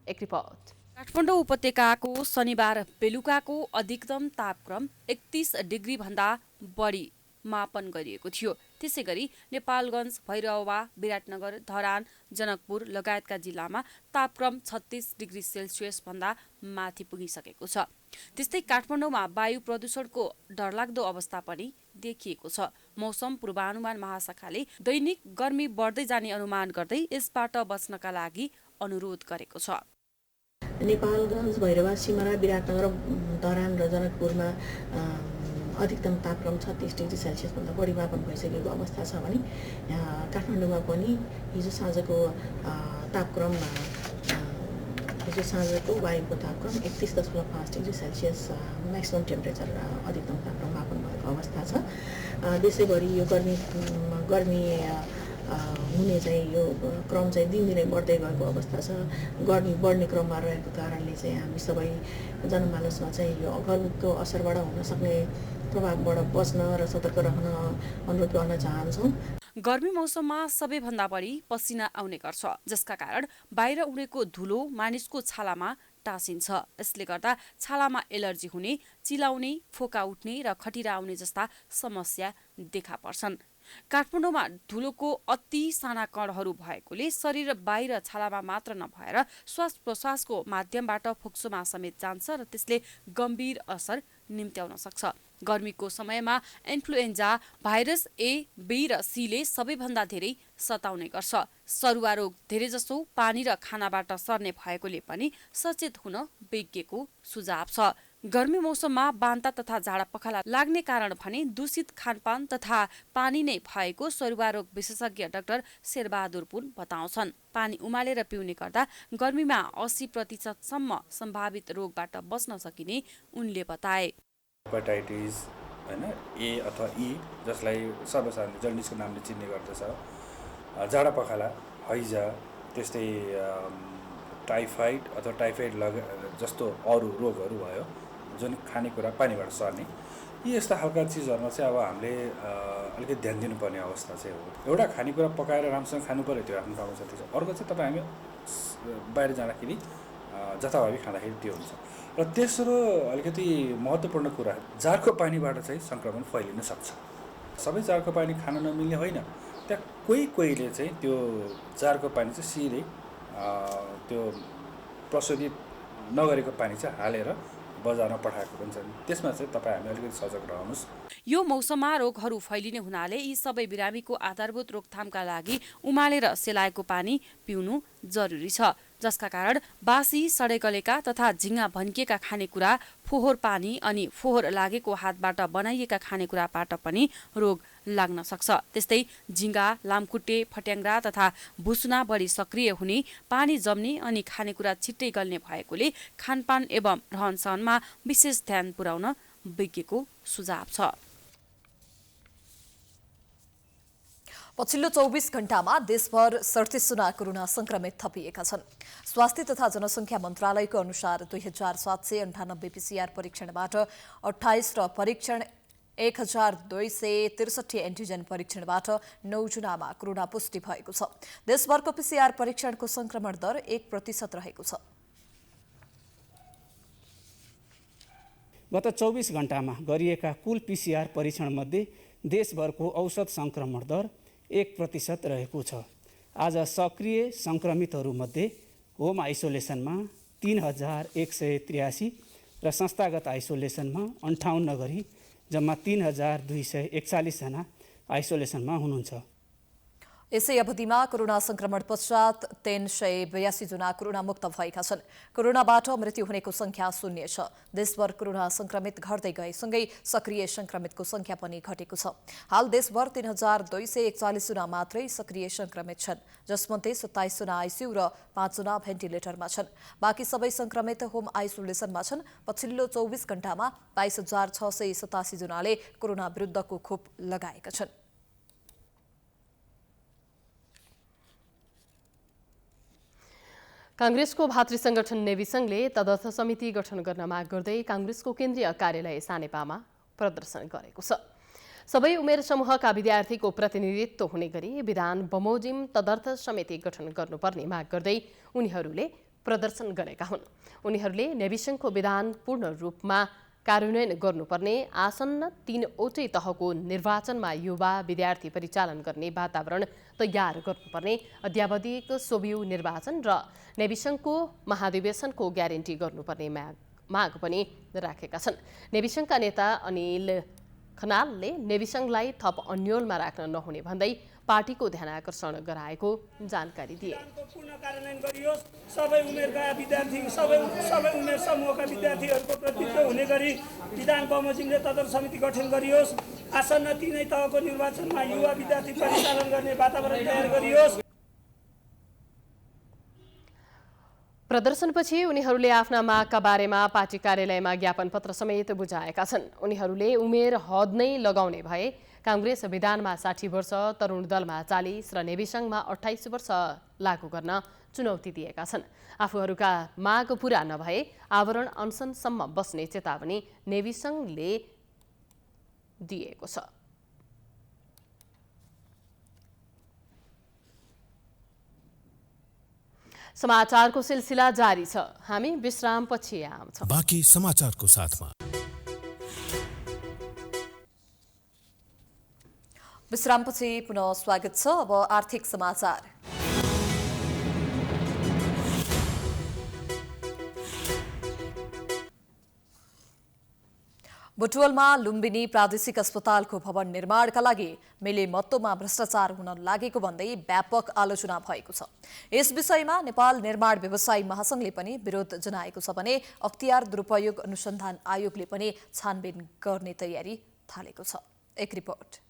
एक रिपोर्ट। काठमाडौँ उपत्यकाको शनिबार बेलुकाको अधिकतम तापक्रम 31 डिग्री भन्दा बढी मापन गरिएको थियो। त्यसैगरी नेपालगञ्ज, भैरहवा, विराटनगर, धरान, जनकपुर लगायतका जिल्लामा तापक्रम 36 डिग्री सेल्सियस भन्दा माथि पुगिसकेको छ। त्यस्तै काठमाडौँमा वायु प्रदूषणको डरलाग्दो अवस्था पनि देखिएको छ। मौसम पूर्वानुमान महाशाखाले दैनिक गर्मी बढ्दै जाने अनुमान गर्दै यसबाट बच्नका लागि अनुरोध गरेको छ। नेपालगञ्ज, भैरवा, सिमरा, विराटनगर, धरान र जनकपुरमा अधिकतम तापक्रम 36 डिग्री सेल्सियसभन्दा बढी मापन भइसकेको अवस्था छ भने काठमाडौँमा पनि हिजो साँझको वायुको तापक्रम 31.5 डिग्री सेल्सियस म्याक्सिमम टेम्परेचर अधिकतम तापक्रम मापन भएको अवस्था छ। देशैभरि यो गर्मी हुने चाहिँ यो क्रम चाहिँ दिनदिनै बढ्दै गएको अवस्था छ। गर्मी बढ्ने क्रममा रहेको कारणले चाहिँ हामी सबै जनमानसमा चाहिँ यो गर्मीको असरबाट हुन सक्ने प्रभावबाट बच्न र सतर्क रहन अनुरोध गर्न चाहन्छौँ। गर्मी मौसममा सबैभन्दा बढी पसिना आउने गर्छ, जसका कारण बाहिर उडेको धुलो मानिसको छालामा टाँसिन्छ। यसले गर्दा छालामा एलर्जी हुने, चिलाउने, फोका उठ्ने र खटिरा आउने जस्ता समस्या देखा पर्छन्। काठमाडौँमा धुलोको अति साना कणहरू भएकोले शरीर बाहिर छालामा मात्र नभएर श्वास प्रश्वासको माध्यमबाट फोक्सोमा समेत जान्छ र त्यसले गम्भीर असर निम्त्याउन सक्छ। गर्मीको समयमा इन्फ्लुएन्जा भाइरस A, B र C ले सबैभन्दा धेरै सताउने गर्छ। सरुवा रोग धेरैजसो पानी र खानाबाट सर्ने भएकोले पनि सचेत हुन विज्ञको सुझाव छ। गर्मी मौसममा बान्ता तथा झाडा पखाला लाग्ने कारण भने दूषित खानपान तथा पानी नै भएको सरुवा रोग विशेषज्ञ डाक्टर शेरबहादुर पुन बताउँछन्। पानी उमालेर पिउने गर्दा गर्मीमा 80% सम्म सम्भावित रोगबाट बच्न सकिने उनले बताए। हेपाटाइटिस हैन A अथवा E जसलाई सर्वसाधारणले जन्डिसको नामले चिन्ने गर्दछ, झाडा पखाला, हैजा, त्यस्तै टाइफाइड अथवा टाइफाइड जस्तो अरू रोगहरू भयो जुन खानेकुरा पानीबाट सर्ने, यी यस्ता खालका चिजहरूमा चाहिँ अब हामीले अलिकति ध्यान दिनुपर्ने अवस्था चाहिँ हो। एउटा खानेकुरा पकाएर राम्रोसँग खानु पर्यो, त्यो आफ्नो ठाउँमा छ। अर्को चाहिँ तपाईँ हामी बाहिर जाँदाखेरि जथाभावी खाँदाखेरि त्यो हुन्छ। र तेस्रो अलिकति महत्त्वपूर्ण कुरा, जारको पानीबाट चाहिँ सङ्क्रमण फैलिन सक्छ। सबै जारको पानी खान नमिल्ने होइन, त्यहाँ कोहीले चाहिँ त्यो जारको पानी चाहिँ सिधै त्यो प्रशोधित नगरेको पानी चाहिँ हालेर बजारमा पठाएको पनि छन्। त्यसमा चाहिँ तपाईँ हामी अलिकति सजग रहनुहोस्। यो मौसममा रोगहरू फैलिने हुनाले यी सबै बिरामीको आधारभूत रोकथामका लागि उमालेर सेलाएको पानी पिउनु जरुरी छ, जसका कारण बासी, सडे गलेका तथा झिङ्गा भन्किएका खानेकुरा, फोहोर पानी अनि फोहोर लागेको हातबाट बनाइएका खानेकुराबाट पनि रोग लाग्न सक्छ। त्यस्तै झिङ्गा, लामखुट्टे, फट्याङ्ग्रा तथा भुसुना बढी सक्रिय हुने, पानी जम्ने अनि खानेकुरा छिट्टै गल्ने भएकोले खानपान एवं रहनसहनमा विशेष ध्यान पुर्याउन विज्ञको सुझाव छ। पछिल्लो 24 घण्टामा देशभर 37जना कोरोना संक्रमित थपिएका छन्। स्वास्थ्य तथा जनसङ्ख्या मन्त्रालयको अनुसार 2798 PCR परीक्षणबाट 28 र परीक्षण 1263 एन्टिजेन परीक्षणबाट 9 जनामा कोरोना पुष्टि भएको छ। देशभरको PCR परीक्षणको संक्रमण दर 1% रहेको छ। गत 24 घण्टामा गरिएका कुल PCR परीक्षणमध्ये देशभरको औसत संक्रमण दर 1% रहेको छ। आज सक्रिय सङ्क्रमितहरूमध्ये होम आइसोलेसनमा 3183 र संस्थागत आइसोलेसनमा 58 गरी जम्मा 3241 जना आइसोलेसनमा हुनुहुन्छ। यसै अवधिमा कोरोना संक्रमण पश्चात 382 जना कोरोना मुक्त भएका छन्। कोरोनाबाट मृत्यु हुनेको संख्या 0 छ। देशभर कोरोना संक्रमित घट्दै गएसँगै सक्रिय संक्रमितको संख्या पनि घटेको छ। हाल देशभर 3241 जना मात्रै सक्रिय संक्रमित छन्, जसमध्ये 27 जना आइसियु र 5 जना भेन्टिलेटरमा छन्। बाँकी सबै संक्रमित होम आइसोलेसनमा छन्। पछिल्लो 24 घण्टामा 22687 जनाले कोरोना विरुद्धको खोप लगाएका छन्। कांग्रेसको भातृ संगठन नेवी संघले तदर्थ समिति गठन गर्न माग गर्दै कांग्रेसको केन्द्रीय कार्यालय सानेपामा प्रदर्शन गरेको छ। सबै उमेर समूहका विद्यार्थीको प्रतिनिधित्व हुने गरी विधान बमोजिम तदर्थ समिति गठन गर्नुपर्ने माग गर्दै उनीहरूले प्रदर्शन गरेका हुन्। उनीहरूले नेवी संघको विधान पूर्ण रूपमा कार्यान्वयन गर्नुपर्ने, आसन्न 3वटै तहको निर्वाचनमा युवा विद्यार्थी परिचालन गर्ने वातावरण तयार गर्नुपर्ने, अद्यावधिक सोभियु निर्वाचन र नेवी संघको महाधिवेशनको ग्यारेन्टी गर्नुपर्ने माग पनि राखेका छन्। नेवी संघका नेता अनिल खनालले नेविसङ्घलाई थप अन्योलमा राख्न नहुने भन्दै पार्टीको ध्यानाकर्षण गराएको जानकारी दिए। पूर्ण कार्यान्वयन गरियोस्, सबै उमेरका विद्यार्थी सबै उमेर समूहका विद्यार्थीहरूको प्रतिनिधित्व हुने गरी विधान बमोजिमले तदर्थ समिति गठन गरियोस्। आसन्न तीनै तहको निर्वाचनमा युवा विद्यार्थी परिचालन गर्ने वातावरण तयार गरियोस्। प्रदर्शनपछि उनीहरूले आफ्ना मागका बारेमा पार्टी कार्यालयमा ज्ञापन पत्र समेत बुझाएका छन्। उनीहरूले उमेर हद नै लगाउने भए कांग्रेस विधानमा 60 वर्ष, तरुण दलमा 40 र नेविसङ्घमा 28 वर्ष लागू गर्न चुनौती दिएका छन्। आफूहरूका माग पूरा नभए आवरण अनसनसम्म बस्ने चेतावनी नेविसङ्घले दिएको छ। समाचारको सिलसिला जारी छ। हामी विश्रामपछि आउँछौँ। बाँकी समाचारको साथमा विश्रामपछि पुनः स्वागत छ। अब आर्थिक समाचार। बुटवलमा लुम्बिनी प्रादेशिक अस्पतालको भवन निर्माणका लागि मिलेमत्तोमा भ्रष्टाचार हुन लागेको भन्दै व्यापक आलोचना भएको छ। यस विषयमा नेपाल निर्माण व्यवसायी महासंघले पनि विरोध जनाएको छ भने अख्तियार दुरुपयोग अनुसन्धान आयोगले पनि छानबिन गर्ने तयारी थालेको छ। एक रिपोर्ट।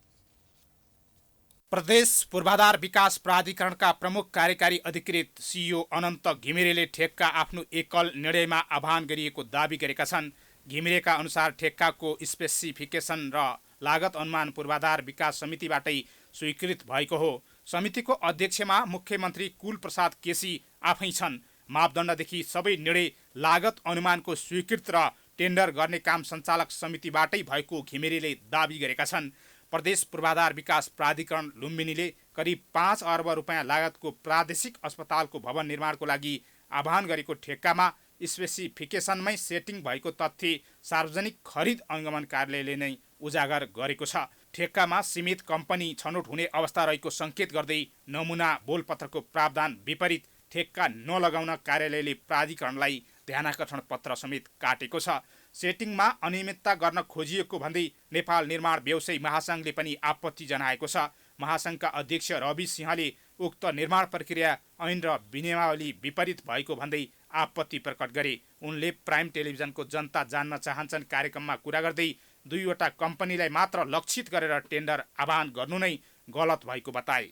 प्रदेश पूर्वाधार विकास प्राधिकरणका प्रमुख कार्यकारी अधिकृत सीईओ अनन्त घिमिरेले ठेक्का आफ्नो एकल निर्णयमा आह्वान गरिएको दावी गरेका छन्। घिमिरेका अनुसार ठेक्काको स्पेसिफिकेसन र लागत अनुमान पूर्वाधार विकास समितिबाटै स्वीकृत भएको हो। समितिको अध्यक्षमा मुख्यमन्त्री कुलप्रसाद केसी आफै छन्। मापदण्डदेखि सबै निर्णय लागत अनुमानको स्वीकृत र टेन्डर गर्ने काम सञ्चालक समितिबाटै भएको घिमिरेले दावी गरेका छन्। प्रदेश पूर्वाधार विकास प्राधिकरण लुम्बिनीले करिब 5 अर्ब रुपियाँ लागतको प्रादेशिक अस्पतालको भवन निर्माणको लागि आह्वान गरेको ठेक्कामा स्पेसिफिकेसनमै सेटिङ भएको तथ्य सार्वजनिक खरिद अनुगमन कार्यालयले नै उजागर गरेको छ। ठेक्कामा सीमित कम्पनी छनौट हुने अवस्था रहेको सङ्केत गर्दै नमुना बोलपत्रको प्रावधान विपरीत ठेक्का नलगाउन कार्यालयले प्राधिकरणलाई ध्यानाकर्षण पत्र समेत काटेको छ। सेटिङमा अनियमितता गर्न खोजिएको भन्दै नेपाल निर्माण व्यवसायी महासंघले पनि आपत्ति जनाएको छ। महासंघका अध्यक्ष रवि सिंहले उक्त निर्माण प्रक्रिया ऐन र विनियमावली विपरीत भएको भन्दै आपत्ति प्रकट गरे। उनले प्राइम टेलिभिजनको जनता जान्न चाहन्छन् कार्यक्रममा कुरा गर्दै 2वटा कम्पनीलाई मात्र लक्षित गरेर टेन्डर आह्वान गर्नु नै गलत भएको बताए।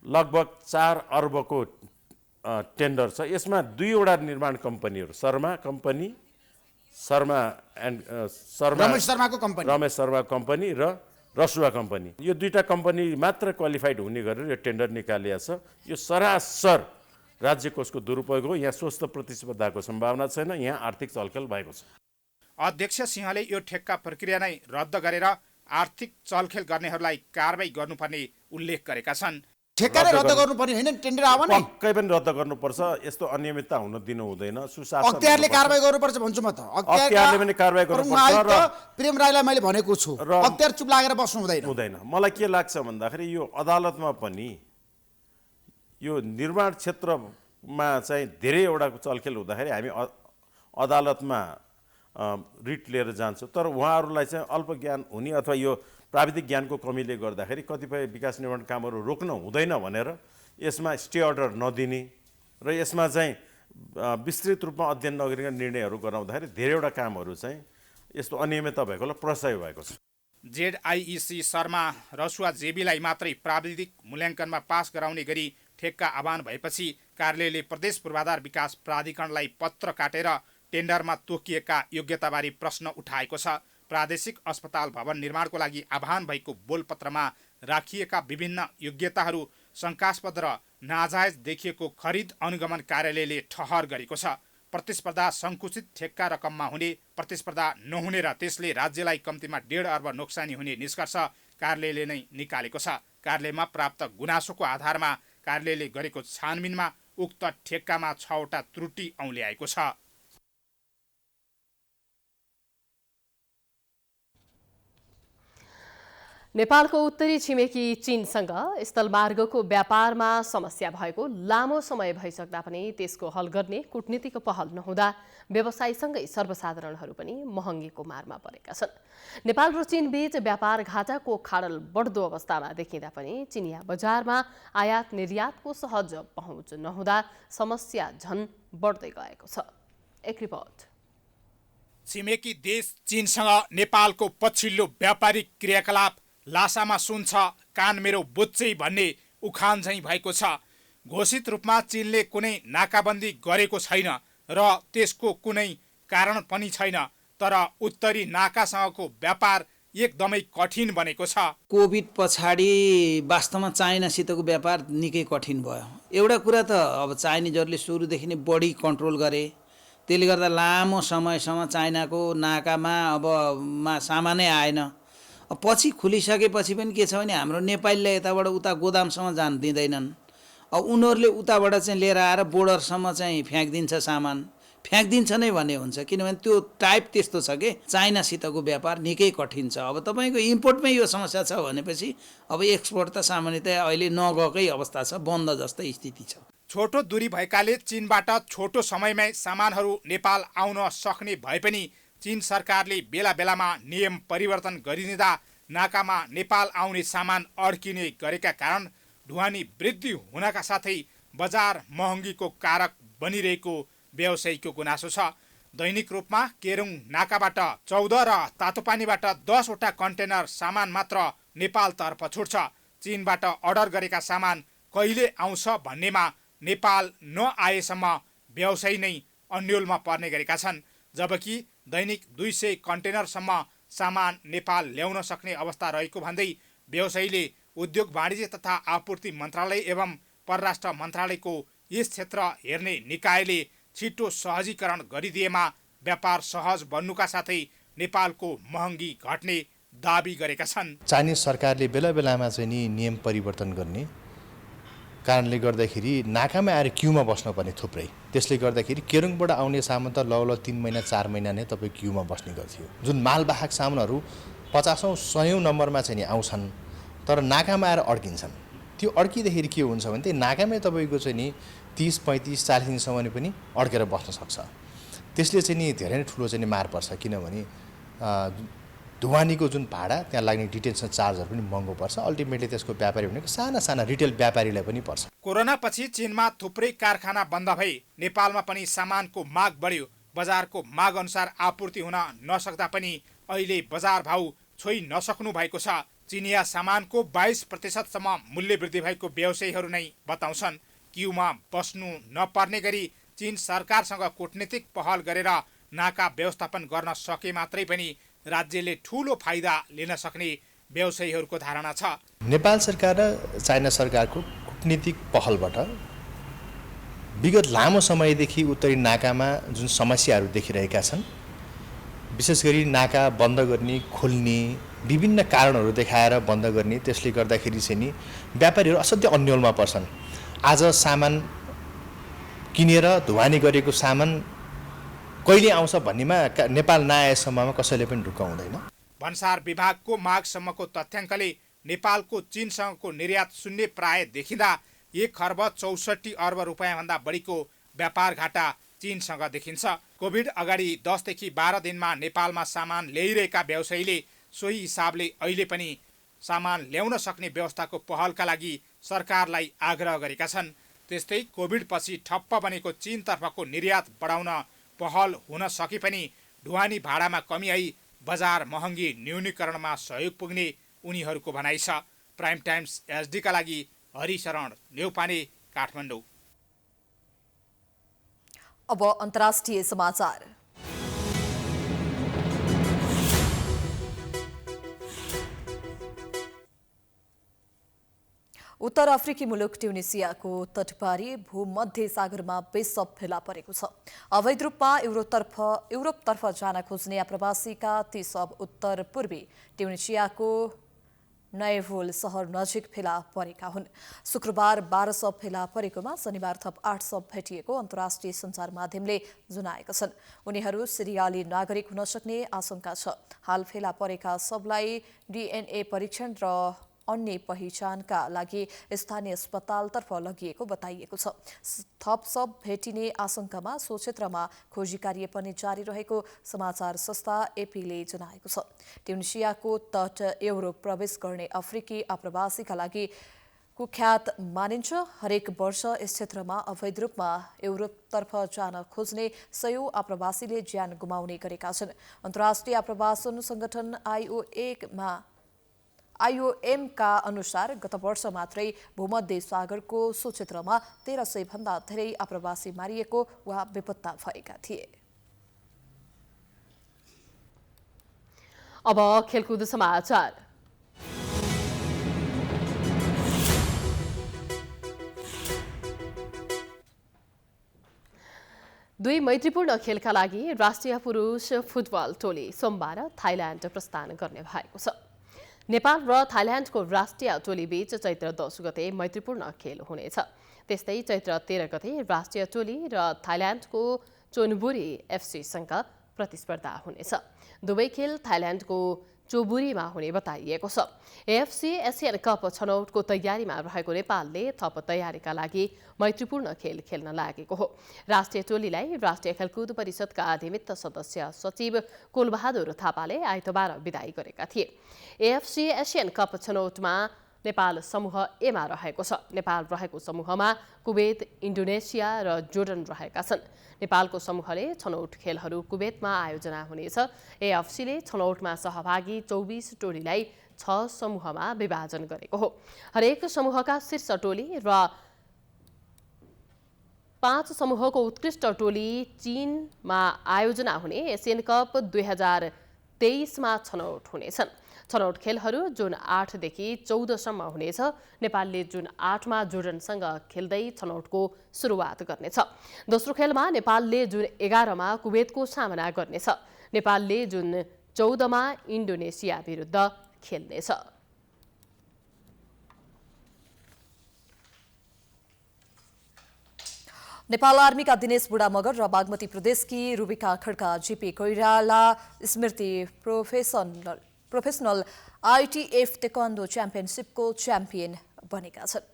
लगभग 4 अर्बको टेन्डर छ। यसमा 2वटा निर्माण कम्पनीहरू रमेश शर्मा कम्पनी र रसुवा कम्पनी, यो 2टा कम्पनी मात्र क्वालिफाइड हुने गरेर यो टेन्डर निकालिएको छ। यो सरासर राज्य कोषको दुरुपयोग हो। यहाँ स्वस्थ प्रतिस्पर्धाको सम्भावना छैन। यहाँ आर्थिक चलखेल भएको छ। अध्यक्ष सिंहले यो ठेक्का प्रक्रिया नै रद्द गरेर आर्थिक चलखेल गर्नेहरूलाई कारबाही गर्नुपर्ने उल्लेख गरेका छन्। ठेक्का रद्द गर्नुपर्ने हैन, टेन्डर आवन पक्कै पनि रद्द गर्नुपर्छ। यस्तो अनियमितता हुन दिनु हुँदैन। सुशासन अख्तियारले कारबाही गर्नुपर्छ भन्छु म त। अख्तियारले पनि कारबाही गर्नुपर्छ र प्रेम राईलाई मैले भनेको छु, अख्तियार चुप लागेर बस्नु हुँदैन। मलाई के लाग्छ भन्दाखेरि यो अदालतमा पनि यो निर्माण क्षेत्रमा चाहिँ धेरैवटा चलखेल हुँदाखेरि हामी अदालतमा रिट लिएर जान्छौँ। तर उहाँहरूलाई चाहिँ अल्प ज्ञान हुने अथवा यो प्राविधिक ज्ञानको कमीले गर्दाखेरि कतिपय विकास निर्माण कामहरू रोक्न हुँदैन भनेर यसमा स्टे अर्डर नदिने र यसमा चाहिँ विस्तृत रूपमा अध्ययन नगरिकन निर्णयहरू गराउँदाखेरि धेरैवटा कामहरू चाहिँ यस्तो अनियमितता भएकोलाई प्रशय भएको छ। जेडआइइसी शर्मा रसुवा जेबीलाई मात्रै प्राविधिक मूल्याङ्कनमा पास गराउने गरी ठेक्का आह्वान भएपछि कार्यालयले प्रदेश पूर्वाधार विकास प्राधिकरणलाई पत्र काटेर टेन्डरमा तोकिएका योग्यताबारे प्रश्न उठाएको छ। प्रादेशिक अस्पताल भवन निर्माणको लागि आह्वान भएको बोलपत्रमा राखिएका विभिन्न योग्यताहरू शङ्कास्पद र नाजायज देखिएको खरिद अनुगमन कार्यालयले ठहर गरेको छ। प्रतिस्पर्धा सङ्कुचित ठेक्का रकममा हुने, प्रतिस्पर्धा नहुने र त्यसले राज्यलाई कम्तीमा 1.5 अर्ब नोक्सानी हुने निष्कर्ष कार्यालयले नै निकालेको छ। कार्यालयमा प्राप्त गुनासोको आधारमा कार्यालयले गरेको छानबिनमा उक्त ठेक्कामा 6वटा त्रुटि औल्याएको छ। नेपालको उत्तरी छिमेकी चीनसँग स्थलमार्गको व्यापारमा समस्या भएको लामो समय भइसक्दा पनि त्यसको हल गर्ने कूटनीतिको पहल नहुँदा व्यवसायीसँगै सर्वसाधारणहरू पनि महँगीको मारमा परेका छन्। नेपाल र चीन बीच व्यापार घाटाको खाडल बढ्दो अवस्थामा देखिँदा पनि चिनिया बजारमा आयात निर्यातको सहज पहुँच नहुँदा समस्या झन बढ्दै गएको छ। एक रिपोर्ट। छिमेकी देश चीनसँग नेपालको पछिल्लो व्यापारिक क्रियाकलाप लासामा सुन्छ कान मेरो बुच्चै भन्ने उखान झैँ भएको छ। घोषित रूपमा चीनले कुनै नाकाबन्दी गरेको छैन र त्यसको कुनै कारण पनि छैन, तर उत्तरी नाकासँगको व्यापार एकदमै कठिन बनेको छ। कोभिड पछाडि वास्तवमा चाइनासितको व्यापार निकै कठिन भयो। एउटा कुरा त अब चाइनिजहरूले सुरुदेखि नै बढी कन्ट्रोल गरे, त्यसले गर्दा लामो समयसम्म चाइनाको नाकामा सामानै आएन। पछि खुलिसकेपछि पनि के छ भने हाम्रो नेपालीलाई यताबाट उता गोदामसम्म जान दिँदैनन्। अब उनीहरूले उताबाट चाहिँ लिएर आएर बोर्डरसम्म चाहिँ फ्याँकिदिन्छ, सामान फ्याँकिदिन्छ नै भन्ने हुन्छ, किनभने त्यो टाइप त्यस्तो छ कि चाइनासितको व्यापार निकै कठिन छ। अब तपाईँको इम्पोर्टमै यो समस्या छ भनेपछि अब एक्सपोर्ट त सामान्यतया अहिले नगएकै अवस्था छ, बन्द जस्तै स्थिति छ। छोटो दूरी भएकाले चीनबाट छोटो समयमै सामानहरू नेपाल आउन सक्ने भए पनि चीन सरकारले बेला बेलामा नियम परिवर्तन गरिदिँदा नाकामा नेपाल आउने सामान अड्किने गरेका कारण ढुवानी वृद्धि हुनका साथै बजार महँगीको कारक बनिरहेको व्यवसायीको गुनासो छ। दैनिक रूपमा केरुङ नाकाबाट 14 र तातोपानीबाट 10 वटा कन्टेनर सामान मात्र नेपालतर्फ छुट्छ। चीनबाट अर्डर गरेका सामान कहिले आउँछ भन्नेमा नेपाल नआएसम्म व्यवसायी नै अन्यलमा पर्ने गरेका छन्, जबकि दैनिक 200 कन्टेनरसम्म सामान नेपाल ल्याउन सक्ने अवस्था रहेको भन्दै व्यवसायीले उद्योग वाणिज्य तथा आपूर्ति मन्त्रालय एवं परराष्ट्र मन्त्रालयको यस क्षेत्र हेर्ने निकायले छिटो सहजीकरण गरिदिएमा व्यापार सहज बन्नुका साथै नेपालको महँगी घट्ने दाबी गरेका छन्। चाइनिज सरकारले बेला बेलामा चाहिँ नि नियम परिवर्तन गर्ने कारणले गर्दाखेरि नाकामा आएर क्युमा बस्नुपर्ने थुप्रै, त्यसले गर्दाखेरि केरुङबाट आउने सामान त लगभग 3 महिना 4 महिना नै तपाईँ क्युमा बस्ने गर्थ्यो। जुन मालवाहक सामानहरू 50औं 100औं नम्बरमा चाहिँ नि आउँछन् तर नाकामा आएर अड्किन्छन्। त्यो अड्किँदाखेरि के हुन्छ भने त्यही नाकामै तपाईँको चाहिँ नि 30, 35, 40 दिनसम्म पनि अड्केर बस्न सक्छ। त्यसले चाहिँ नि धेरै नै ठुलो चाहिँ नि मार पर्छ, किनभने ढुवानीको जुन भाडा त्यहाँ लाग्ने डिटेन्सन चार्जहरू पनि महँगो पर्छ। अल्टिमेटली त्यसको व्यापारी भनेको साना साना रिटेल व्यापारीलाई पनि पर्छ। कोरोना पछि चीनमा थुप्रै कारखाना बन्द भए नेपालमा पनि सामानको माग बढ्यो। बजारको माग अनुसार आपूर्ति हुन नसक्दा पनि अहिले बजार भाउ छोइ नसक्नु भएको छ। चिनिया सामानको 22% मूल्य वृद्धि भएको व्यवसायीहरू नै बताउँछन्। क्युमा बस्नु नपर्ने गरी चीन सरकारसँग कूटनीतिक पहल गरेर नाका व्यवस्थापन गर्न सके मात्रै पनि राज्यले ठूलो फाइदा लिन सक्ने व्यवसायीहरूको धारणा छ। नेपाल सरकार र चाइना सरकारको कूटनीतिक पहलबाट विगत लामो समयदेखि उत्तरी नाकामा जुन समस्याहरू देखिरहेका छन्, विशेष गरी नाका बन्द गर्ने, खोल्ने, विभिन्न कारणहरू देखाएर बन्द गर्ने, त्यसले गर्दाखेरि चाहिँ नि व्यापारीहरू असाध्यै अन्यलमा पर्छन्। आज सामान किनेर ढुवानी गरेको सामान कहिले आउँछ भन्नेमा नेपाल नआएसम्ममा कसैले पनि ढुक्क हुँदैन। भन्सार विभागको माघसम्मको तथ्याङ्कले नेपालको चीनसँगको निर्यात शून्य प्राय देखिँदा 1 खर्ब 64 अर्ब रुपियाँभन्दा बढीको व्यापार घाटा चीनसँग देखिन्छ। कोभिड अगाडि 10 देखि 12 दिनमा नेपालमा सामान ल्याइरहेका व्यवसायीले सोही हिसाबले अहिले पनि सामान ल्याउन सक्ने व्यवस्थाको पहलका लागि सरकारलाई आग्रह गरेका छन्। त्यस्तै कोभिड पछि ठप्प बनेको चीनतर्फको निर्यात बढाउन पहल हुन सके पनि ढुवानी भाडामा कमी आई बजार महँगी न्यूनीकरणमा सहयोग पुग्ने उनीहरूको भनाइ छ। प्राइम टाइम्स एसडी का लागि हरिशरण न्यौपाने, काठमाडौँ। अब अन्तर्राष्ट्रिय समाचार। उत्तर अफ्रिकी मुलुक ट्युनिसियाको तटपारी भूमध्य सागरमा बेसब फेला परेको छ। अवैध रूपमा युरोपतर्फ जान खोज्ने आप्रवासीका ती सब उत्तर पूर्वी ट्युनिसियाको नयभोल सहर नजिक फेला परेका हुन्। शुक्रबार 12 शव फेला परेकोमा शनिबार थप 8 शव भेटिएको अन्तर्राष्ट्रिय सञ्चार माध्यमले जनाएका छन्। उनीहरू सिरियाली नागरिक हुन सक्ने आशंका छ। हाल फेला परेका शवलाई DNA परीक्षण र अन्य पहिचानका लागि स्थानीय अस्पतालतर्फ लगिएको बताइएको छ। थप शव भेटिने आशंकामा सो क्षेत्रमा खोजी कार्य पनि जारी रहेको समाचार संस्था एपीले जनाएको छ। ट्युनिसियाको तट युरोप प्रवेश गर्ने अफ्रिकी आप्रवासीका लागि कुख्यात मानिन्छ। हरेक वर्ष यस क्षेत्रमा अवैध रूपमा युरोपतर्फ जान खोज्ने सयौं आप्रवासीले ज्यान गुमाउने गरेका छन्। अन्तर्राष्ट्रिय आप्रवासन संगठन IOM का अनुसार गत वर्ष मात्रै भूमध्य सागरको सो क्षेत्रमा 1300 भन्दा धेरै आप्रवासी मारिएको वा बेपत्ता भएका थिए। अब खेलकुद समाचार। दुई मैत्रीपूर्ण खेलका लागि राष्ट्रिय पुरुष फुटबल टोली सोमबार थाइल्याण्ड प्रस्थान गर्ने भएको छ। नेपाल र थाइल्याण्डको राष्ट्रिय टोली बीच चैत्र 10 गते मैत्रीपूर्ण खेल हुनेछ। त्यस्तै चैत्र 13 गते राष्ट्रिय टोली र थाइल्याण्डको चोनबुरी एफसीसँग प्रतिस्पर्धा हुनेछ। दुवै खेल थाइल्याण्डको चोबुरीमा हुने बताइएको छ। एएफसी एसियन कप छनौटको तयारीमा रहेको नेपालले थप तयारीका लागि मैत्रीपूर्ण खेल खेल्न लागेको हो। राष्ट्रिय टोलीलाई राष्ट्रिय खेलकुद परिषदका निमित्त सदस्य सचिव कुलबहादुर थापाले आइतबार विदाई गरेका थिए। एएफसी एसियन कप छनौटमा नेपाल समूह एमा रहेको छ। नेपाल रहेको समूहमा कुवेत, इन्डोनेसिया र जोर्डन रहेका छन्। नेपालको समूहले छनौट खेलहरू कुवेतमा आयोजना हुनेछ। एएफसीले छनौटमा सहभागी 24 टोलीलाई 6 समूहमा विभाजन गरेको हो। हरेक समूहका शीर्ष टोली र 5 समूहको उत्कृष्ट टोली चीनमा आयोजना हुने एसियन कप 2023 मा छनौट हुनेछन्। छनौट खेलहरू जुन 8 देखि 14 सम्म हुनेछ। नेपालले जुन 8 मा जोर्डनसँग खेल्दै छनौटको सुरुवात गर्नेछ। दोस्रो खेलमा नेपालले जुन 11 मा कुवेतको सामना गर्नेछ। नेपालले जुन 14 मा इन्डोनेसिया विरुद्ध खेल्नेछ। नेपाल आर्मीका दिनेश बुढामगर र बागमती प्रदेशकी रुबिका खड्का जीपी कोइराला स्मृति प्रोफेसनल ITF ताइक्वान्डो च्याम्पियनसिपको च्याम्पियन बनेका छन्।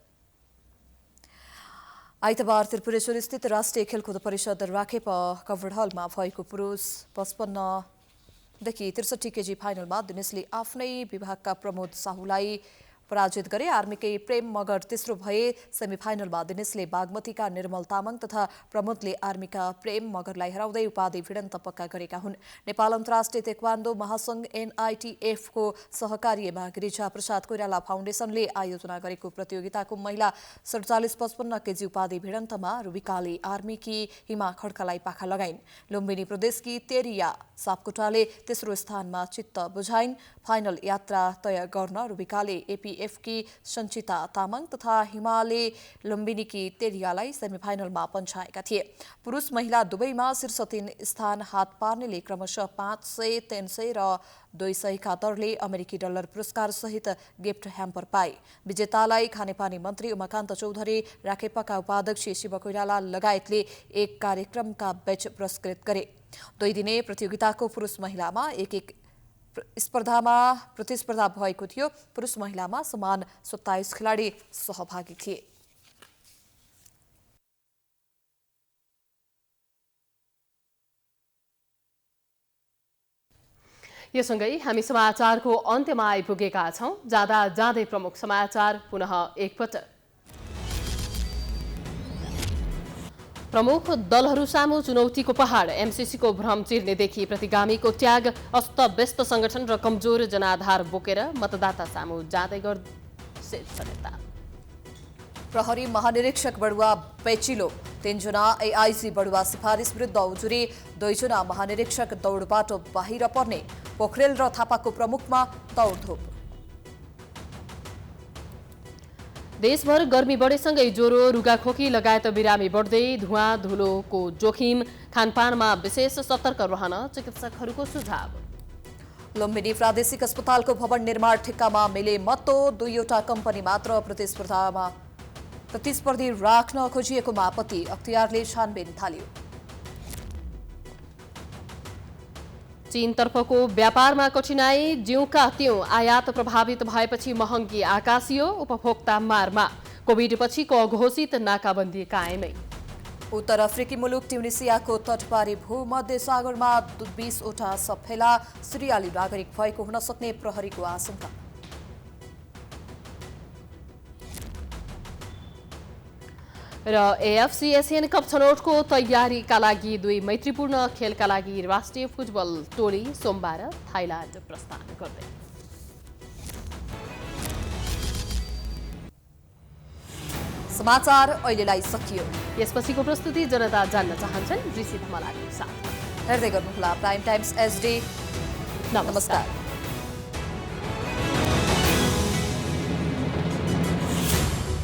आइतबार त्रिपुरेश्वर स्थित राष्ट्रिय खेलकुद परिषद राखेप कभर हलमा भएको पुरुष 55 देखि 63 केजी फाइनलमा दिनेशले आफ्नै विभागका प्रमोद साहुलाई पराजित गरे। आर्मीकै प्रेम मगर तेस्रो भए। सेमिफाइनलमा दिनेशले बागमतीका निर्मल तामाङ तथा प्रमोदले आर्मीका प्रेम मगरलाई हराउँदै उपाधि भिडन्त पक्का गरेका हुन्। नेपाल अन्तर्राष्ट्रिय ताइक्वान्डो महासंघ NITF को सहकार्यमा गिरिजा प्रसाद कोइराला फाउन्डेसनले आयोजना गरेको प्रतियोगिताको महिला 47-55 केजी उपाधि भिडन्तमा रुबिकाले आर्मीकी हिमा खड्कालाई पाखा लगाइन्। लुम्बिनी प्रदेशकी तेरिया सापकोटाले तेस्रो स्थानमा चित्त बुझाइन्। फाइनल यात्रा तय गर्न रुबिकाले APF की सञ्चिता तामाङ तथा हिमाले लुम्बिनीकी तेरियालाई सेमिफाइनलमा पन्छाएका थिए। पुरुष महिला दुवैमा शीर्ष 3 स्थान हात पार्नेले क्रमशः 500, 300 र 200 का दरले अमेरिकी डलर पुरस्कार सहित गिफ्ट ह्याम्पर पाए। विजेतालाई खानेपानी मन्त्री उमाकान्त चौधरी, राखेपाका उपाध्यक्ष शिव कोइराला लगायतले एक कार्यक्रमका बीच पुरस्कृत गरे। 2 दिने प्रतियोगिताको पुरुष महिलामा एक प्रतिस्पर्धा भएको थियो। पुरुष महिलामा समान 27 खेलाडी सहभागी थिए। यो सँगै हामी समाचारको अन्त्यमा आइपुगेका छौं। जाँदा जाँदै प्रमुख समाचार पुनः एकपटक। प्रमुख दलहरू सामु चुनौतीको पहाड। MCC को भ्रम चिर्नेदेखि प्रतिगामीको त्याग। अस्तव्यस्त संगठन र कमजोर जनाधार बोकेर मतदाता सामु जाँदै शीर्ष नेता। प्रहरी महानिरीक्षक बढुवा पेचिलो। 3 जना AIG बढुवा सिफारिस विरुद्ध उजुरी। 2 जना महानिरीक्षक दौडबाट बाहिर पर्ने। पोखरेल र थापाको प्रमुखमा दौडधुप। देशभर गर्मी बढेसँगै ज्वरो, रुगाखोकी लगायत बिरामी बढ्दै। धुवाँ धुलोको जोखिम। खानपानमा विशेष सतर्क रहन चिकित्सकहरूको सुझाव। लुम्बिनी प्रादेशिक अस्पतालको भवन निर्माण ठेक्कामा मिले मत्तो 2वटा कम्पनी मात्र प्रतिस्पर्धी राख्न खोजिएकोमा आपत्ति अख्तियारले छानबिन थाल्यो। चीनतर्फको व्यापारमा कठिनाई ज्यूका त्यों आयात प्रभावित भएपछि महँगी आकाशियो उपभोक्ता मारमा कोभिडपछिको अघोषित नाकाबन्दी कायमै। उत्तर अफ्रिकी मुलुक ट्युनिसियाको तटपारी भूमध्य सागरमा 20वटा सफेला सिरियाली नागरिक भएको हुन सक्ने प्रहरीको आशंका। र एएफसी एसियन कप छनौटको तयारीका लागि 2 मैत्रीपूर्ण खेलका लागि राष्ट्रिय फुटबल टोली सोमबार थाइल्यान्ड प्रस्थान गर्दै। समाचार अहिलेलाई सकियो। यसपछिको प्रस्तुति जनता जान्न चाहन्छन् ऋषि धमलाको साथ। हेर्दै गर्नुहोला प्राइम टाइम्स एचडी। नमस्कार।